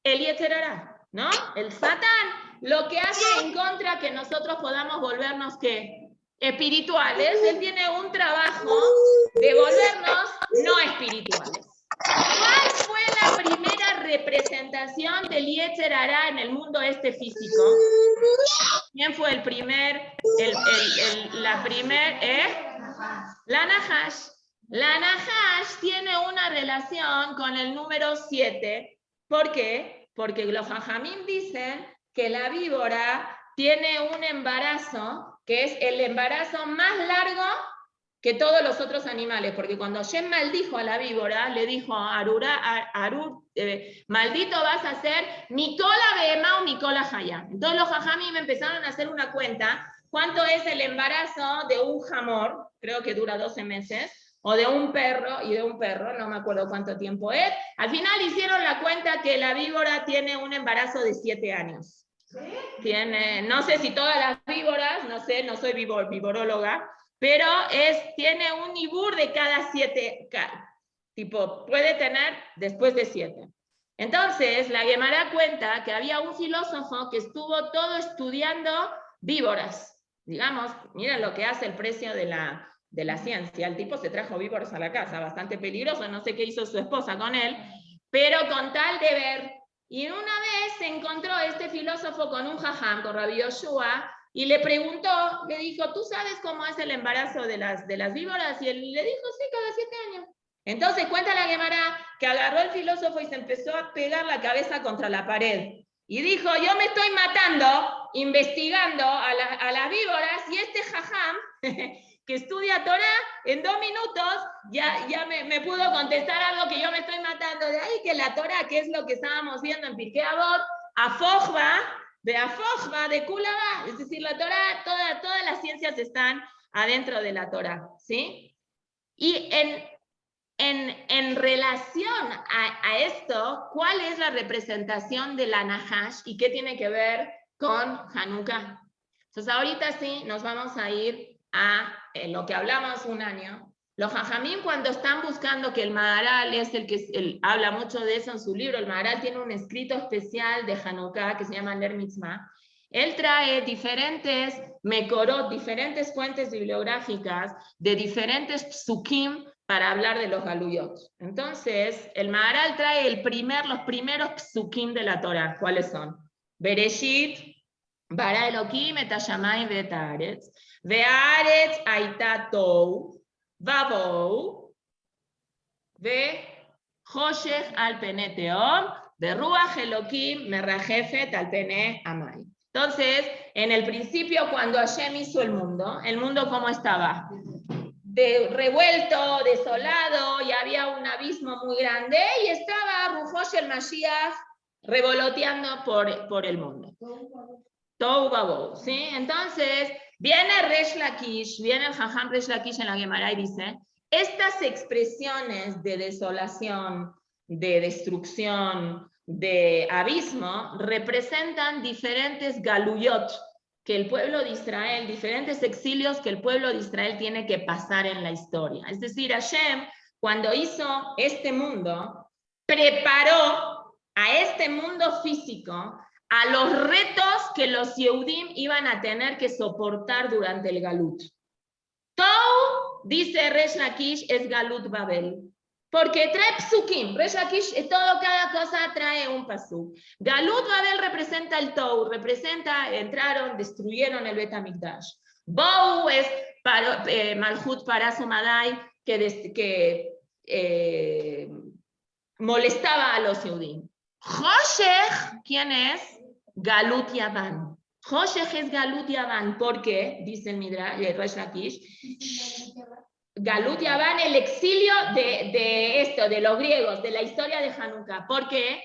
El Yetzer Hará, ¿no? El Satán, lo que hace en contra que nosotros podamos volvernos, ¿qué? Espirituales. Él tiene un trabajo de volvernos no espirituales. ¿Cuál fue la primera representación del Yetzer Hará en el mundo físico? ¿Quién fue el primer? La Nahash. La Nahash tiene una relación con el número 7. ¿Por qué? Porque los Jajamim dicen que la víbora tiene un embarazo que es el embarazo más largo que todos los otros animales, porque cuando Hashem maldijo a la víbora, le dijo a Arur, maldito vas a ser Mikola Behemá o Mikola Hayá. Entonces los Jajamim empezaron a hacer una cuenta, cuánto es el embarazo de un jamor, creo que dura 12 meses, o de un perro, y de un perro, no me acuerdo cuánto tiempo es. Al final hicieron la cuenta que la víbora tiene un embarazo de 7 años. Tiene, no sé si todas las víboras, no sé, no soy viboróloga, pero tiene un ibur de cada 7, tipo, puede tener después de 7. Entonces, la Gemara cuenta que había un filósofo que estuvo todo estudiando víboras. Digamos, miren lo que hace el precio de la ciencia. El tipo se trajo víboras a la casa, bastante peligroso, no sé qué hizo su esposa con él, pero con tal de ver. Y una vez se encontró este filósofo con un jajam, con Rabbi Yoshua, y le preguntó, le dijo, ¿tú sabes cómo es el embarazo de las víboras? Y él le dijo, sí, cada 7 años. Entonces cuenta la Gemara que agarró el filósofo y se empezó a pegar la cabeza contra la pared. Y dijo, yo me estoy matando, investigando a las víboras, y este jajam, que estudia Torah, en 2 minutos ya me pudo contestar algo que yo me estoy matando. De ahí que la Torah, que es lo que estábamos viendo en Pirkei Avot, de Kulaba, es decir, la Torah, todas las ciencias están adentro de la Torah, ¿sí? Y en relación a esto, ¿cuál es la representación de la Nahash y qué tiene que ver con Hanukkah? Entonces ahorita sí nos vamos a ir a lo que hablamos un año. Los Jajamim, cuando están buscando, que el Maharal es el que habla mucho de eso en su libro, el Maharal tiene un escrito especial de Hanukkah que se llama Ner Mitzvah. Él trae diferentes mekorot, diferentes fuentes bibliográficas de diferentes psukim para hablar de los galuyot. Entonces, el Maharal trae los primeros psukim de la Torah. ¿Cuáles son? Bereshit, bara Elokim et hashamayim ve'et haaretz, ve'haaretz hayta tohu, vavou, ve'choshech al pene tehom, ve'ruach Elokim merajefet al pene hamay. Entonces, en el principio, cuando Hashem hizo el mundo ¿cómo estaba? Revuelto, desolado, y había un abismo muy grande, y estaba Rujosh el Mashiach revoloteando por el mundo. Tohu Vavou, ¿sí? Entonces, viene Resh Lakish, viene el Jajam Resh Lakish en la Gemara y dice, estas expresiones de desolación, de destrucción, de abismo, representan diferentes galuyot que el pueblo de Israel, diferentes exilios que el pueblo de Israel tiene que pasar en la historia. Es decir, Hashem, cuando hizo este mundo, preparó a este mundo físico a los retos que los Yehudim iban a tener que soportar durante el Galut. Todo, dice Resh Lakish, es Galut Babel. Porque trae psukim. Resh Lakish, cada cosa trae un pasuk. Galut Babel representa el Tou, entraron, destruyeron el Bet HaMikdash. Bou es Malchut Parasumadai, que molestaba a los Yehudim. Hoshech, ¿quién es? Galut Yavan. Hoshech es Galut Yavan. ¿Por qué? Dice el Midrash, Resh Lakish. Galut Yavan, el exilio de los griegos, de la historia de Hanukkah. ¿Por qué?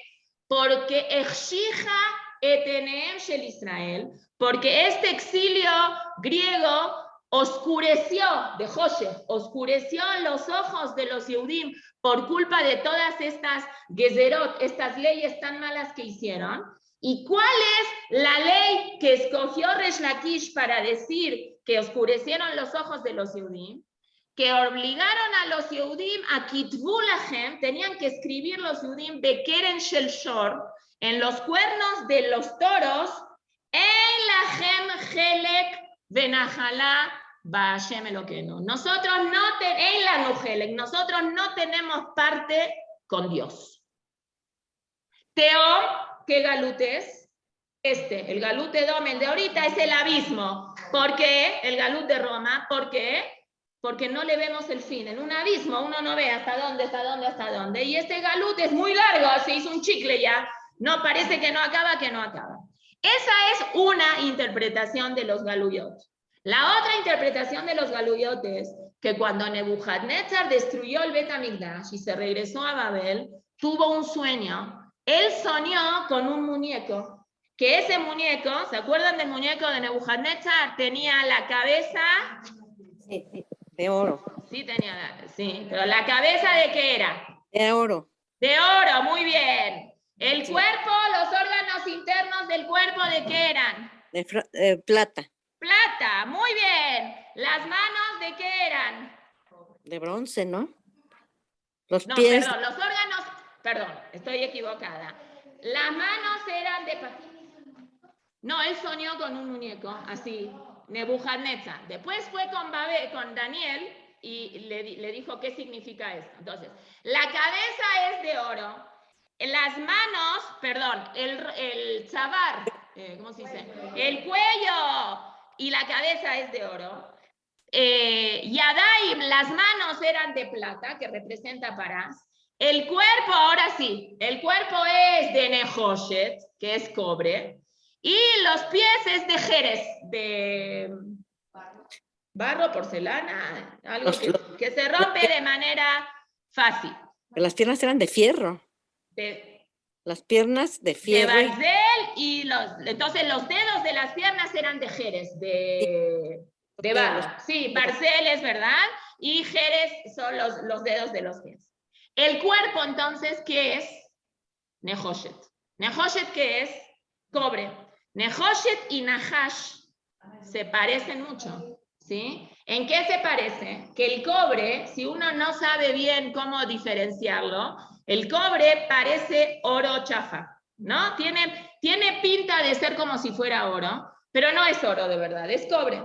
Porque Echshija eteneem shel Israel, porque este exilio griego oscureció, de Hoshech, oscureció los ojos de los Yehudim por culpa de todas estas gezerot, estas leyes tan malas que hicieron. ¿Y cuál es la ley que escogió Resh Lakish para decir que oscurecieron los ojos de los Yehudim? Que obligaron a los Yehudim a kitvu lahem, tenían que escribir los Yehudim bekeren shel shor, en los cuernos de los toros, en lahem helek venajalá ba'ashem Elokeinu. Nosotros no tenemos parte con Dios. Teom, ¿qué galut es? El galut de Edom, el de ahorita, es el abismo. ¿Por qué? El galut de Roma, ¿por qué? Porque no le vemos el fin. En un abismo uno no ve hasta dónde. Y este galut es muy largo, se hizo un chicle ya. No, parece que no acaba. Esa es una interpretación de los galuyot. La otra interpretación de los galuyot es que cuando Nebuchadnezzar destruyó el Bet HaMikdash y se regresó a Babel, tuvo un sueño. Él soñó con un muñeco. Que ese muñeco, ¿se acuerdan del muñeco de Nebuchadnezzar? Tenía la cabeza... Sí, de oro. Sí, pero ¿la cabeza de qué era? De oro. De oro, muy bien. El Sí. cuerpo, los órganos internos del cuerpo, ¿de qué eran? De plata. Plata, muy bien. Las manos, ¿de qué eran? De bronce, ¿no? Los No, pies. perdón, los órganos, perdón, estoy equivocada. Las manos eran de... No, él soñó con un muñeco, así, Nebuchadnezzar. Después fue con Daniel y le dijo qué significa esto. Entonces, la cabeza es de oro, las manos, perdón, el tzabar, ¿cómo se dice? El cuello y la cabeza es de oro. Yadaim, las manos eran de plata, que representa Parás. El cuerpo, ahora sí, el cuerpo es de Nehoshet, que es cobre. Y los pies es de Jerez, de barro, porcelana, algo que se rompe de manera fácil. Las piernas eran de fierro. Las piernas de fierro. De barzel y entonces los dedos de las piernas eran de Jerez, de barro. Sí, barzel es verdad, y Jerez son los dedos de los pies. El cuerpo entonces, ¿qué es? Nehoshet. Nehoshet, ¿qué es? Cobre. Nehoshet y Nahash se parecen mucho, ¿sí? ¿En qué se parece? Que el cobre, si uno no sabe bien cómo diferenciarlo, el cobre parece oro chafa, ¿no? Tiene pinta de ser como si fuera oro, pero no es oro de verdad, es cobre.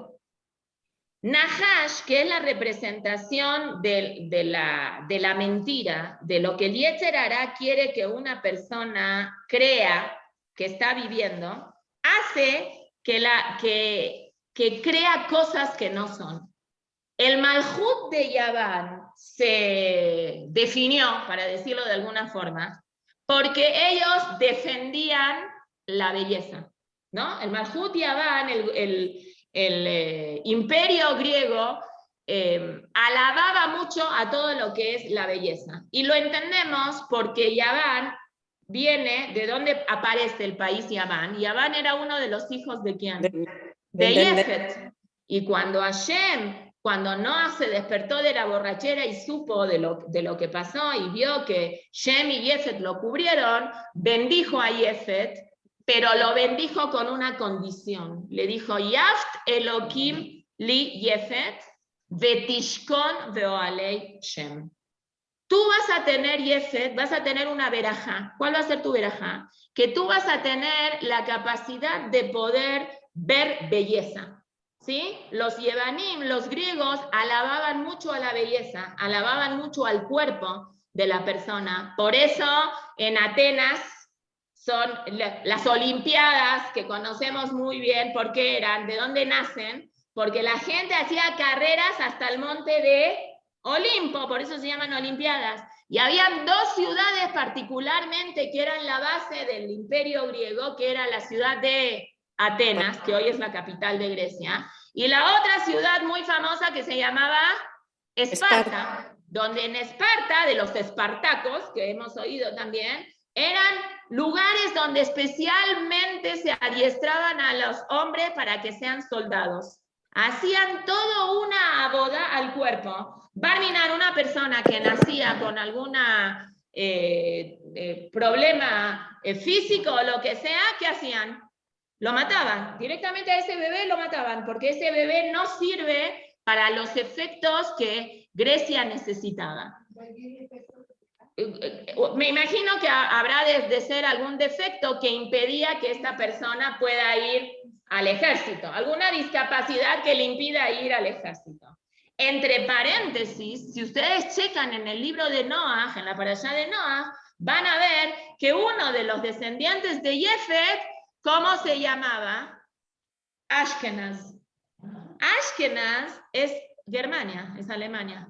Nahash, que es la representación de la mentira, de lo que el Yetzer Hará quiere que una persona crea que está viviendo, hace que crea cosas que no son. El Malhut de Yaván se definió, para decirlo de alguna forma, porque ellos defendían la belleza, ¿no? El Malhut Yaván, el imperio griego, alababa mucho a todo lo que es la belleza. Y lo entendemos porque Yaván viene de donde aparece el país Yaván. Yaván era uno de los hijos de ¿quién? De Yefet. Y cuando Hashem, cuando Noah se despertó de la borrachera y supo de lo que pasó y vio que Shem y Yefet lo cubrieron, bendijo a Yefet, pero lo bendijo con una condición. Le dijo, Yaft Elohim li Yefet, vetishkon veoalei Shem. tú vas a tener, Yefet, vas a tener una verajá. ¿Cuál va a ser tu verajá? Que tú vas a tener la capacidad de poder ver belleza. ¿Sí? Los Yevanim, los griegos, alababan mucho a la belleza, alababan mucho al cuerpo de la persona. Por eso en Atenas son las Olimpiadas, que conocemos muy bien por qué eran, de dónde nacen, porque la gente hacía carreras hasta el monte de Olimpo, por eso se llaman Olimpiadas. Y habían dos ciudades particularmente que eran la base del imperio griego, que era la ciudad de Atenas, que hoy es la capital de Grecia, y la otra ciudad muy famosa que se llamaba Esparta, donde en Esparta, de los espartacos, que hemos oído también, eran lugares donde especialmente se adiestraban a los hombres para que sean soldados. Hacían toda una boda al cuerpo. Barminan, una persona que nacía con alguna problema físico o lo que sea, ¿qué hacían? Lo mataban, directamente a ese bebé lo mataban, porque ese bebé no sirve para los efectos que Grecia necesitaba. Me imagino que habrá de ser algún defecto que impedía que esta persona pueda ir al ejército, alguna discapacidad que le impida ir al ejército. Entre paréntesis, si ustedes checan en el libro de Noaj, en la parashá de Noaj, van a ver que uno de los descendientes de Yefet, ¿cómo se llamaba? Ashkenaz. Ashkenaz es Germania, es Alemania.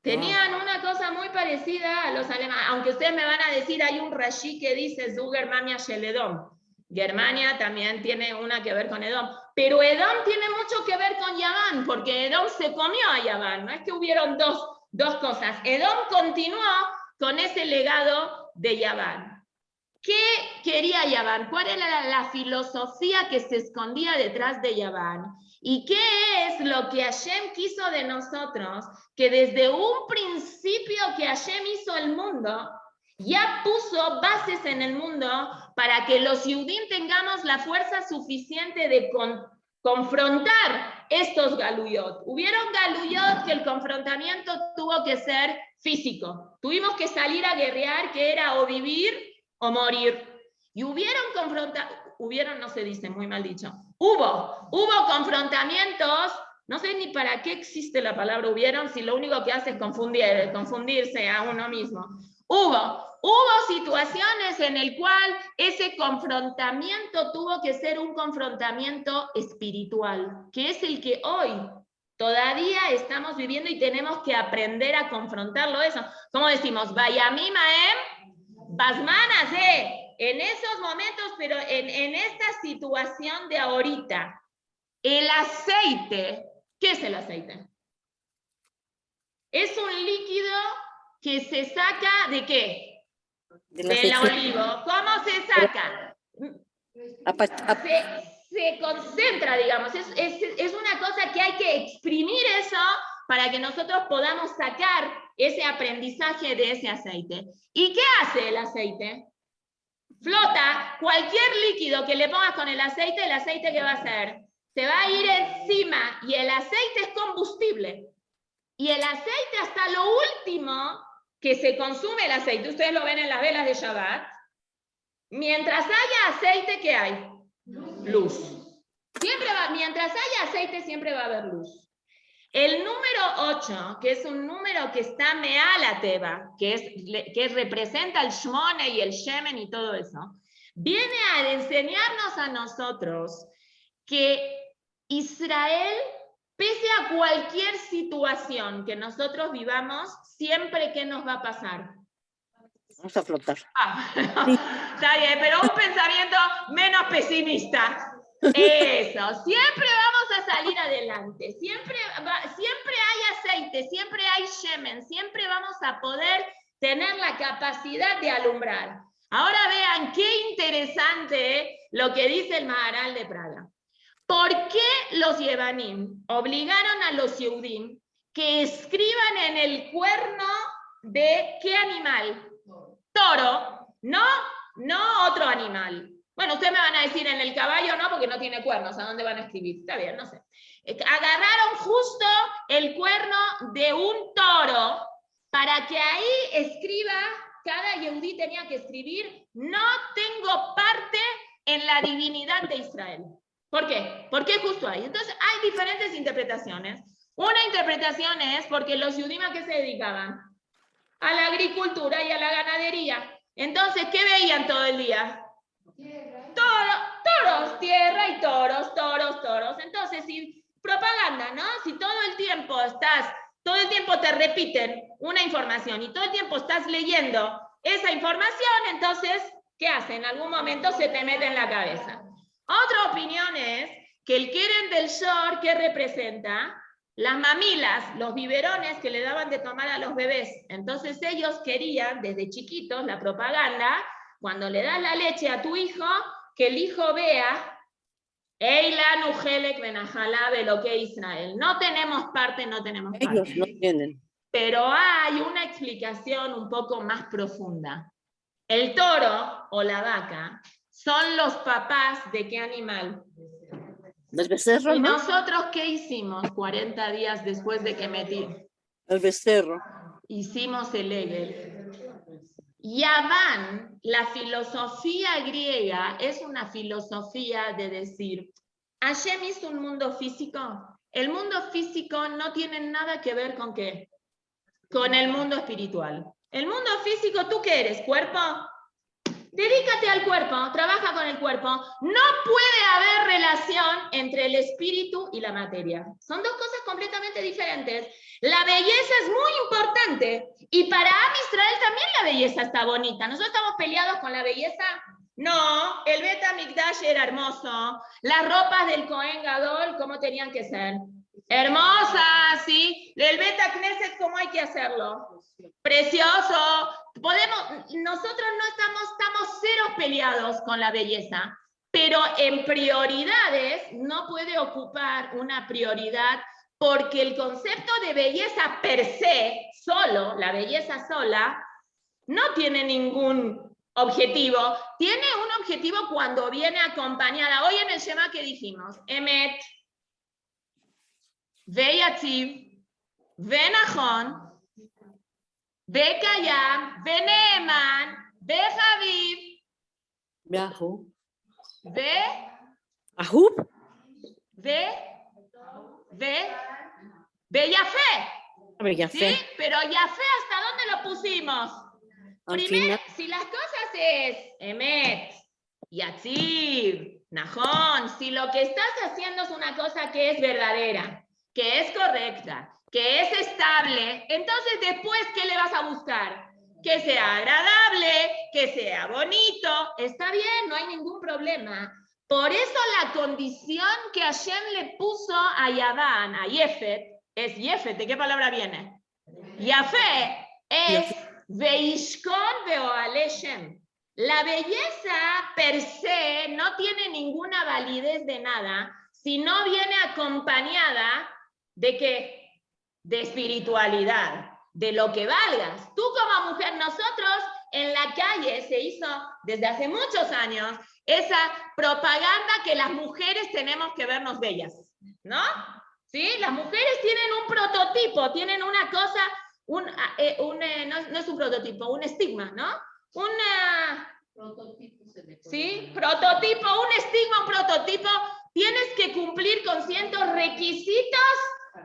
Tenían una cosa muy parecida a los alemanes, aunque ustedes me van a decir, hay un Rashi que dice Zu Germania Shel Edom. Germania también tiene una que ver con Edom, pero Edom tiene mucho que ver con Yaván, porque Edom se comió a Yaván, no es que hubieron dos cosas. Edom continuó con ese legado de Yaván. ¿Qué quería Yaván? ¿Cuál era la filosofía que se escondía detrás de Yaván? ¿Y qué es lo que Hashem quiso de nosotros? Que desde un principio que Hashem hizo el mundo, ya puso bases en el mundo para que los Yudim tengamos la fuerza suficiente de confrontar estos galuyot. Hubieron galuyot que el confrontamiento tuvo que ser físico. Tuvimos que salir a guerrear, que era o vivir o morir. Y hubieron, no se dice, muy mal dicho, hubo confrontamientos, no sé ni para qué existe la palabra hubieron, si lo único que hace es confundirse a uno mismo. Hubo situaciones en el cual ese confrontamiento tuvo que ser un confrontamiento espiritual, que es el que hoy todavía estamos viviendo y tenemos que aprender a confrontarlo eso. ¿Cómo decimos? Vayamim Aem Basmanas, en esos momentos, pero en esta situación de ahorita, el aceite, ¿qué es el aceite? Es un líquido que se saca ¿de qué? Del olivo. ¿Cómo se saca? Se concentra, digamos. Es una cosa que hay que exprimir eso para que nosotros podamos sacar ese aprendizaje de ese aceite. ¿Y qué hace el aceite? Flota. Cualquier líquido que le pongas con el aceite ¿qué va a hacer? Se va a ir encima, y el aceite es combustible. Y el aceite, hasta lo último que se consume el aceite, ustedes lo ven en las velas de Shabbat, mientras haya aceite, ¿qué hay? Luz. Mientras haya aceite, siempre va a haber luz. El número 8, que es un número que está meala teba, que representa el shmone y el shemen y todo eso, viene a enseñarnos a nosotros que Israel, pese a cualquier situación que nosotros vivamos, siempre, ¿qué nos va a pasar? Vamos a flotar. Está bien, pero un pensamiento menos pesimista. Eso, siempre vamos a salir adelante, siempre hay aceite, siempre hay shemen, siempre vamos a poder tener la capacidad de alumbrar. Ahora vean qué interesante lo que dice el Maharal de Praga. ¿Por qué los Yevanim obligaron a los Yehudim que escriban en el cuerno de qué animal? Toro, no otro animal. Bueno, ustedes me van a decir en el caballo no, porque no tiene cuernos, ¿a dónde van a escribir? Está bien, no sé. Agarraron justo el cuerno de un toro para que ahí escriba, cada yehudí tenía que escribir, no tengo parte en la divinidad de Israel. ¿Por qué? ¿Por qué justo ahí? Entonces hay diferentes interpretaciones. Una interpretación es porque los judíos ¿a qué se dedicaban? A la agricultura y a la ganadería. Entonces, ¿qué veían todo el día? Toros, tierra y toros, toros, toros. Entonces, si propaganda, ¿no? Si todo el tiempo te repiten una información y todo el tiempo estás leyendo esa información, entonces, ¿qué hace? En algún momento se te mete en la cabeza. Otra opinión es que el Keren del Shor, ¿qué representa? Las mamilas, los biberones que le daban de tomar a los bebés. Entonces ellos querían, desde chiquitos, la propaganda, cuando le das la leche a tu hijo, que el hijo vea, Eilan Ujelek Benajalá Beloque Israel. No tenemos parte, no tenemos parte. Ellos no tienen. Pero hay una explicación un poco más profunda. El toro o la vaca son los papás de qué animal. ¿El becerro, ¿Y no? nosotros qué hicimos 40 días después de que metí? El becerro. Hicimos el Egel. Yaván, la filosofía griega, es una filosofía de decir, Hashem hizo un mundo físico. El mundo físico no tiene nada que ver con ¿qué? Con el mundo espiritual. El mundo físico, ¿tú qué eres? ¿Cuerpo? Dedícate al cuerpo, trabaja con el cuerpo. No puede haber relación entre el espíritu y la materia. Son dos cosas completamente diferentes. La belleza es muy importante y para Am Israel también la belleza está bonita. ¿Nosotros estamos peleados con la belleza? No, el Bet HaMikdash era hermoso. Las ropas del Cohen Gadol, ¿cómo tenían que ser? Hermosas, ¿sí? El Bet HaKnesset, ¿cómo hay que hacerlo? Precioso. Nosotros no estamos cero peleados con la belleza, pero en prioridades no puede ocupar una prioridad porque el concepto de belleza per se, solo, la belleza sola, no tiene ningún objetivo. Tiene un objetivo cuando viene acompañada. Hoy en el Shema que dijimos, Emet, Ve Yatziv, Ve Nachon, Ve Kayam, Ve Neeman, Ve Javiv, Ve Ahú. Ve, Ahú. Ve Yafé. ¿Sí? Pero Yafé, ¿hasta dónde lo pusimos? Primero, si las cosas es Emet, Yatziv, Najón, si lo que estás haciendo es una cosa que es verdadera, que es correcta, que es estable, entonces después, ¿qué le vas a buscar? Que sea agradable, que sea bonito, está bien, no hay ningún problema. Por eso la condición que Hashem le puso a Yaván, a Yefet, es Yefet, ¿de qué palabra viene? Yafé, es Veishkon Veoale Shem. La belleza per se no tiene ninguna validez de nada si no viene acompañada de ¿qué? De espiritualidad, de lo que valgas. Tú como mujer, nosotros en la calle se hizo desde hace muchos años esa propaganda que las mujeres tenemos que vernos bellas, ¿no? ¿Sí? Las mujeres tienen un prototipo, tienen una cosa, no es un prototipo, un estigma, ¿no? ¿Sí? Prototipo, un estigma, un prototipo. Tienes que cumplir con ciertos requisitos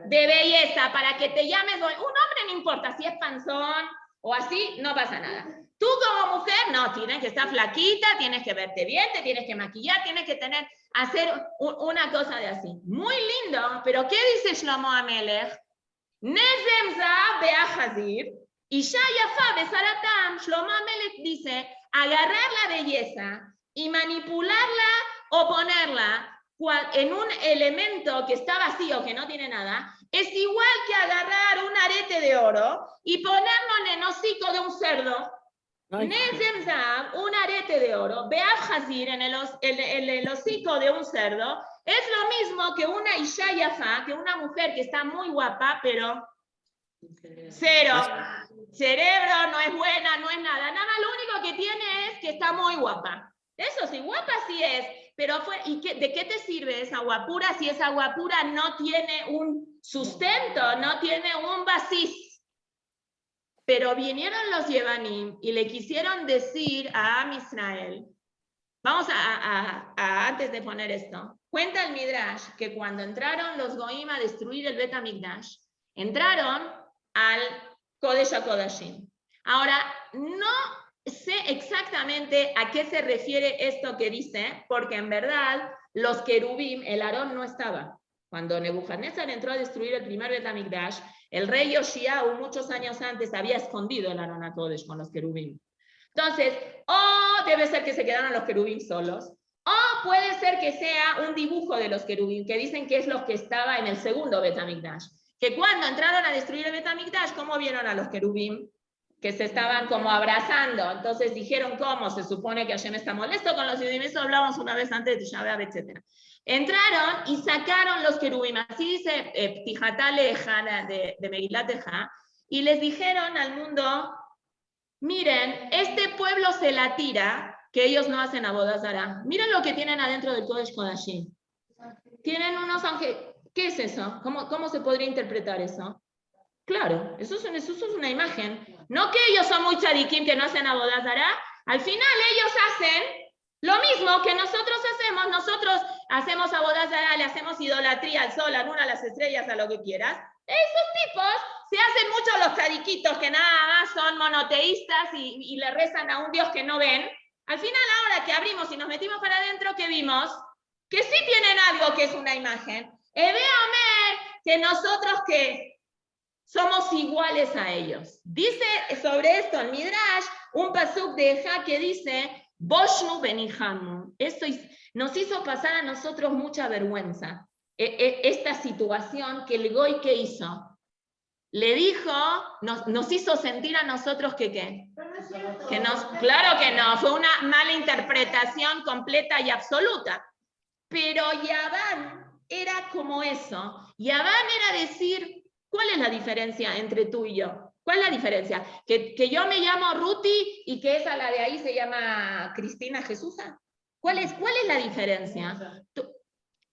de belleza para que te llames. Un hombre no importa si es panzón o así, no pasa nada. Tú como mujer, no, tienes que estar flaquita, tienes que verte bien, te tienes que maquillar, tienes que hacer una cosa de así. Muy lindo, pero ¿qué dice Shlomo Amelech? Nezem Zahav Be'achazir, Isha Yafa Besaratam. Shlomo Amelech dice, agarrar la belleza y manipularla o ponerla en un elemento que está vacío, que no tiene nada, es igual que agarrar un arete de oro y ponerlo en el hocico de un cerdo. Nezem Zahav, un arete de oro, Be'av Hazir, en el hocico de un cerdo, es lo mismo que una Isha Yafa, que una mujer que está muy guapa, pero cero. Cerebro, no es buena, no es nada. Nada más lo único que tiene es que está muy guapa. Eso sí, guapa sí es, pero ¿de qué te sirve esa guapura si esa guapura no tiene un sustento, no tiene un basis? pero vinieron los Yevanim y le quisieron decir a Am Israel, vamos antes de poner esto, cuenta el Midrash que cuando entraron los Goim a destruir el Bet HaMikdash, entraron al Kodesh HaKodashim. Ahora, no sé exactamente a qué se refiere esto que dice, porque en verdad los querubim, el Aarón no estaba. Cuando Nebuchadnezzar entró a destruir el primer Bet HaMikdash, el rey Yoshiau muchos años antes había escondido el Aarón HaKodesh con los querubim. Entonces, debe ser que se quedaron los querubim solos, o puede ser que sea un dibujo de los querubim, que dicen que es lo que estaba en el segundo Bet HaMikdash. Que cuando entraron a destruir el Bet HaMikdash, ¿cómo vieron a los querubim? Que se estaban como abrazando. Entonces dijeron, ¿cómo? Se supone que Hashem está molesto con los judíos. Eso hablamos una vez antes de Tisha B'Av, etc. Entraron y sacaron los querubim. Así dice Ptijatá Leja de Megilat Eja, y les dijeron al mundo, miren, este pueblo se la tira, que ellos no hacen avodah zará. Miren lo que tienen adentro del Kodesh Kodashim. Tienen unos ángeles. ¿Qué es eso? ¿Cómo se podría interpretar eso? Claro, eso es una imagen. No que ellos son muy tzadikim que no hacen avodah zará. Al final ellos hacen lo mismo que nosotros hacemos. Nosotros hacemos avodah zará, le hacemos idolatría al sol, a la luna, a las estrellas, a lo que quieras. Esos tipos se hacen mucho los tzadikitos que nada más son monoteístas y le rezan a un Dios que no ven. Al final, ahora que abrimos y nos metimos para adentro, ¿qué vimos? Que sí tienen algo que es una imagen. Véame que nosotros que somos iguales a ellos. Dice sobre esto el Midrash, un pasuk de Eja que dice, Boshnu benihamu. Esto nos hizo pasar a nosotros mucha vergüenza. Esta situación que el Goy que hizo, le dijo, nos hizo sentir a nosotros que ¿qué? Claro que no, fue una mala interpretación completa y absoluta. Pero Yaván era como eso. Yaván era decir, ¿cuál es la diferencia entre tú y yo? ¿Cuál es la diferencia? ¿Que yo me llamo Ruti y que esa la de ahí se llama Cristina Jesusa? ¿Cuál es la diferencia?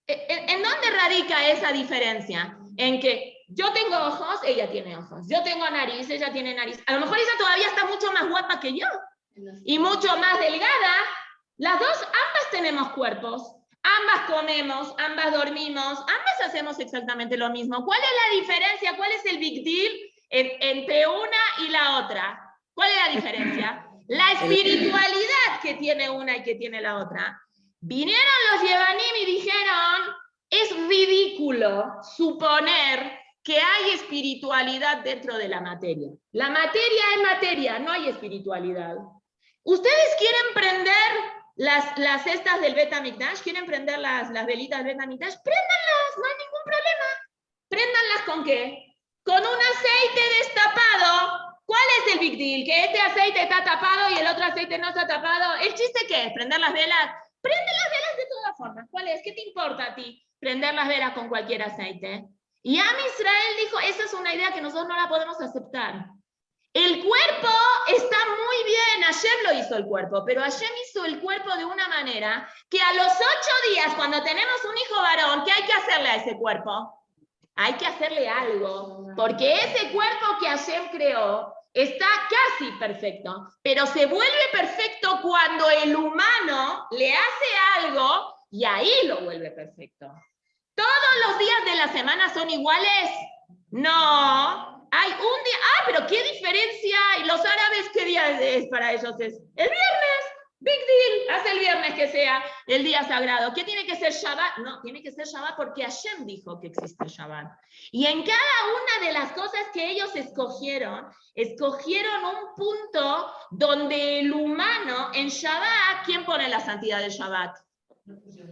¿En dónde radica esa diferencia? En que yo tengo ojos, ella tiene ojos. Yo tengo nariz, ella tiene nariz. A lo mejor ella todavía está mucho más guapa que yo. Y mucho más delgada. Las dos, ambas tenemos cuerpos. Ambas comemos, ambas dormimos, ambas hacemos exactamente lo mismo. ¿Cuál es la diferencia? ¿Cuál es el big deal entre una y la otra? ¿Cuál es la diferencia? La espiritualidad que tiene una y que tiene la otra. Vinieron los Yevanim y dijeron, es ridículo suponer que hay espiritualidad dentro de la materia. La materia es materia, no hay espiritualidad. ¿Ustedes quieren prender las cestas del Bet HaMikdash? ¿Quieren prender las velitas del Bet HaMikdash? Préndanlas, no hay ningún problema. ¿Préndanlas con qué? Con un aceite destapado. ¿Cuál es el big deal? Que este aceite está tapado y el otro aceite no está tapado. ¿El chiste qué es? ¿Prender las velas? Prende las velas de todas formas. ¿Cuál es? ¿Qué te importa a ti prender las velas con cualquier aceite? Y Am Israel dijo, esa es una idea que nosotros no la podemos aceptar. El cuerpo está muy bien, Hashem lo hizo el cuerpo, pero Hashem hizo el cuerpo de una manera que a los 8 días, cuando tenemos un hijo varón, ¿qué hay que hacerle a ese cuerpo? Hay que hacerle algo, porque ese cuerpo que Hashem creó está casi perfecto, pero se vuelve perfecto cuando el humano le hace algo y ahí lo vuelve perfecto. ¿Todos los días de la semana son iguales? No. Hay un día, pero ¿qué diferencia hay? Los árabes, ¿qué día es para ellos? Es el viernes, big deal, hace el viernes que sea el día sagrado. ¿Qué tiene que ser Shabbat? No, tiene que ser Shabbat porque Hashem dijo que existe Shabbat. Y en cada una de las cosas que ellos escogieron un punto donde el humano, en Shabbat, ¿quién pone la santidad del Shabbat?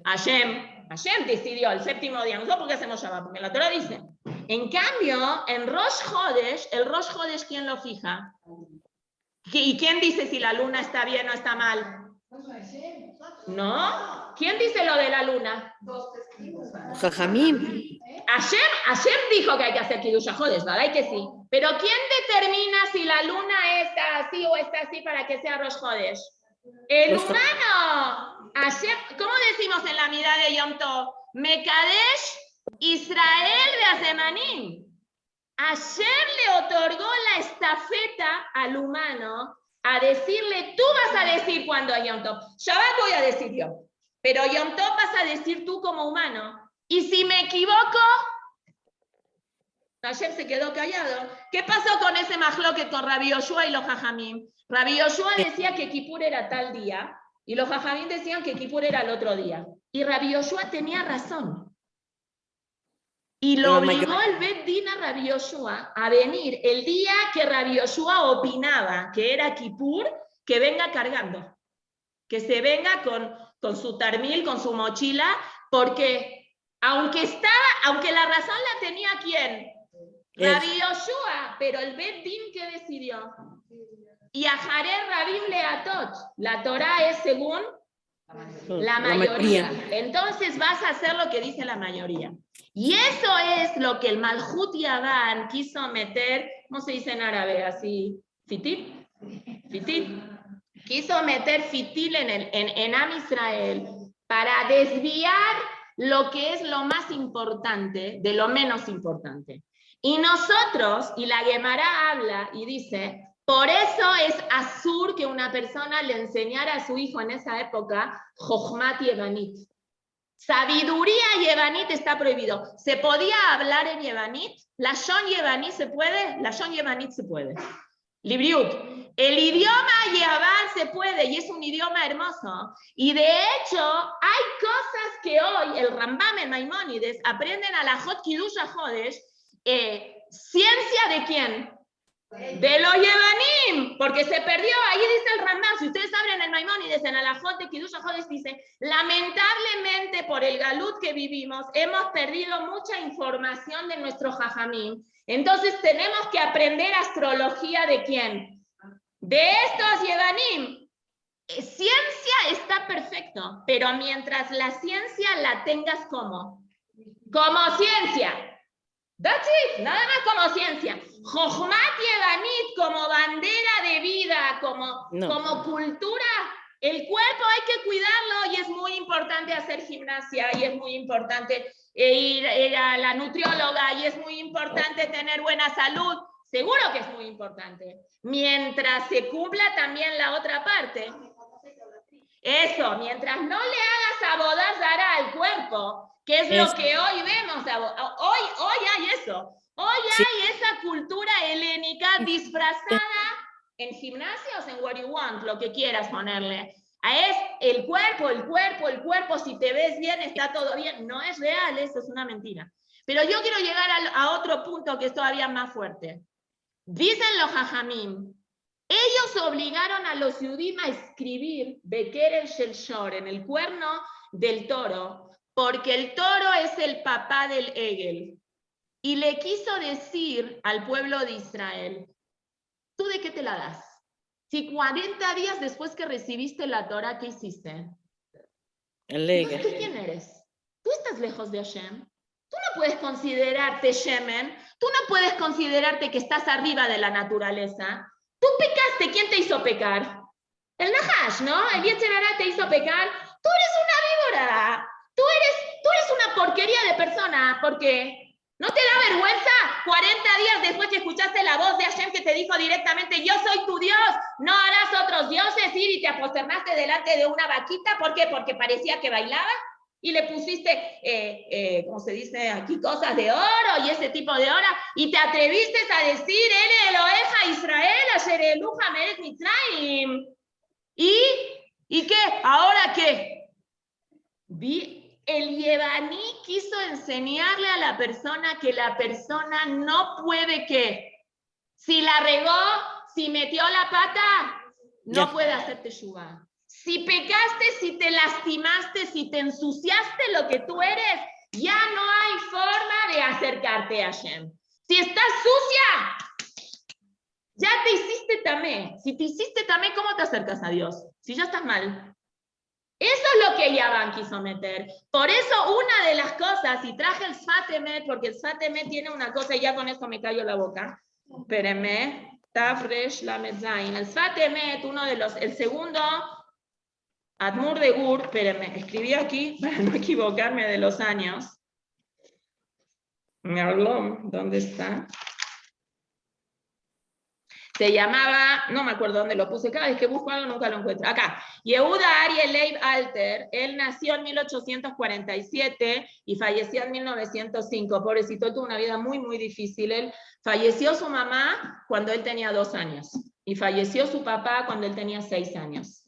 Hashem. Hashem decidió el séptimo día. ¿Nosotros por qué hacemos Shabbat? Porque la Torah dice. En cambio, en Rosh Hodesh, el Rosh Hodesh, ¿quién lo fija? ¿Y quién dice si la luna está bien o está mal? ¿No? ¿Quién dice lo de la luna? Jajamim. Hashem dijo que hay que hacer Kiddush HaHodesh, ¿verdad? Que sí. Pero ¿quién determina si la luna está así o está así para que sea Rosh Hodesh? El humano. Hashem, ¿cómo decimos en la mirada de Yom Tov? Mekadesh Israel de Azemanim. Hashem le otorgó la estafeta al humano a decirle, tú vas a decir cuando hay Yom Tov. Shabbat voy a decir yo, pero Yom Tov vas a decir tú como humano. Y si me equivoco, Hashem se quedó callado. ¿Qué pasó con ese mahloket con Rabbi Yoshua y los Jajamim? Rabbi Yoshua decía que Kippur era tal día, y los Jajamim decían que Kippur era el otro día. Y Rabbi Yoshua tenía razón. Y lo obligó el Bet Din a Rabbi Yoshua a venir el día que Rabbi Yoshua opinaba que era Kippur, que venga cargando. Que se venga con su tarmil, con su mochila, porque aunque la razón la tenía ¿quién? Rabbi Yoshua, pero el Bet Din, ¿qué decidió? Y a Jareh Rabim Leatot, la Torah es según la mayoría. Entonces vas a hacer lo que dice la mayoría. Y eso es lo que el Malhut Yavan quiso meter, ¿cómo se dice en árabe? Así, fitil. Fitil. Quiso meter fitil en Am Israel para desviar lo que es lo más importante de lo menos importante. Y nosotros, y la Gemara habla y dice, por eso es asur que una persona le enseñara a su hijo en esa época Jochmat Yevanit. Sabiduría Yevanit está prohibido. ¿Se podía hablar en Yevanit? ¿La Shon Yevanit se puede? La Shon Yevanit se puede. Libriut. El idioma Yaván se puede y es un idioma hermoso. Y de hecho, hay cosas que hoy el Rambam en Maimónides aprenden a la Hot Kiddush HaJodesh. ¿Ciencia de quién? De los Yevanim, porque se perdió. Ahí dice el Rambam, si ustedes abren el Maimónides en Alajot de Kiddush HaJodesh, dice, lamentablemente por el galut que vivimos, hemos perdido mucha información de nuestro Jajamim. Entonces tenemos que aprender astrología de quién? De estos Yevanim. Ciencia está perfecto, pero mientras la ciencia la tengas como ciencia. That's it, nada más como ciencia. Jochmat Yevanit como bandera de vida, como cultura. El cuerpo hay que cuidarlo y es muy importante hacer gimnasia y es muy importante ir a la nutrióloga y es muy importante tener buena salud. Seguro que es muy importante. Mientras se cumpla también la otra parte. Eso, mientras no le hagas abodazara al cuerpo, que es lo que hoy vemos. Hoy hay eso. Hoy hay esa cultura helénica disfrazada en gimnasios, en what you want, lo que quieras ponerle. Es el cuerpo, si te ves bien, está todo bien. No es real, eso es una mentira. Pero yo quiero llegar a otro punto que es todavía más fuerte. Dicen los Jajamim, ellos obligaron a los Yudim a escribir Beker el Shelshor, en el cuerno del toro, porque el toro es el papá del Egel. Y le quiso decir al pueblo de Israel, ¿tú de qué te la das? Si 40 días después que recibiste la Torah, ¿qué hiciste? El Egel. ¿Tú quién eres? Tú estás lejos de Hashem. Tú no puedes considerarte Shemen. Tú no puedes considerarte que estás arriba de la naturaleza. Tú pecaste. ¿Quién te hizo pecar? El Nahash, ¿no? El Yetzer Hara te hizo pecar. Tú eres una víbora. Tú eres una porquería de persona. ¿Por qué? ¿No te da vergüenza 40 días después que escuchaste la voz de Hashem que te dijo directamente, yo soy tu Dios, no harás otros dioses, ir y te aposternaste delante de una vaquita? ¿Por qué? Porque parecía que bailaba y le pusiste, ¿cómo se dice aquí? Cosas de oro y ese tipo de oro, y te atreviste a decir, Ere Eloheja Israel, Asher Eluja Melech Mitzrayim. ¿Y qué? ¿Ahora qué? El Yevaní quiso enseñarle a la persona que la persona no puede que, si la regó, si metió la pata, no puede hacer teshuvá. Si pecaste, si te lastimaste, si te ensuciaste lo que tú eres, ya no hay forma de acercarte a Hashem. Si estás sucia, ya te hiciste tamé. Si te hiciste tamé, ¿cómo te acercas a Dios? Si ya estás mal. Eso es lo que Yavan quiso meter. Por eso una de las cosas, y traje el Sfat Emet, porque el Sfat Emet tiene una cosa, y ya con esto me callo la boca. Espérenme. Tafresh Lamed Zayin. El Sfat Emet, el segundo Admur de Gur, espérenme, escribí aquí para no equivocarme de los años. Merlom, ¿dónde está? Se llamaba, no me acuerdo dónde lo puse, cada vez que busco algo nunca lo encuentro. Acá, Yehuda Ariel Leib Alter, él nació en 1847 y falleció en 1905. Pobrecito, tuvo una vida muy, muy difícil. Él falleció su mamá cuando él tenía 2 años y falleció su papá cuando él tenía 6 años.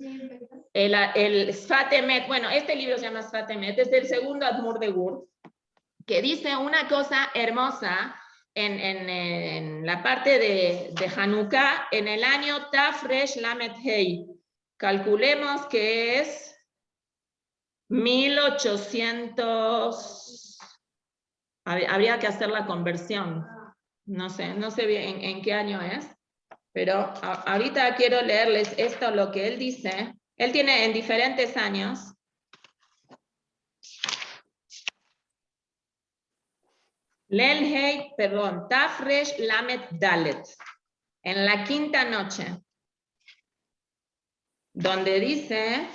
El Sfat Emet, bueno, este libro se llama Sfat Emet, es del segundo Admur de Gur, que dice una cosa hermosa en la parte de Hanukkah, en el año Tafresh Lamed Hei. Calculemos que es 1800, habría que hacer la conversión, no sé bien en qué año es, pero ahorita quiero leerles esto, lo que él dice. Él tiene en diferentes años. Lel Hei, perdón, Tafresh Lamed Dalet, en la 5ª noche, donde dice,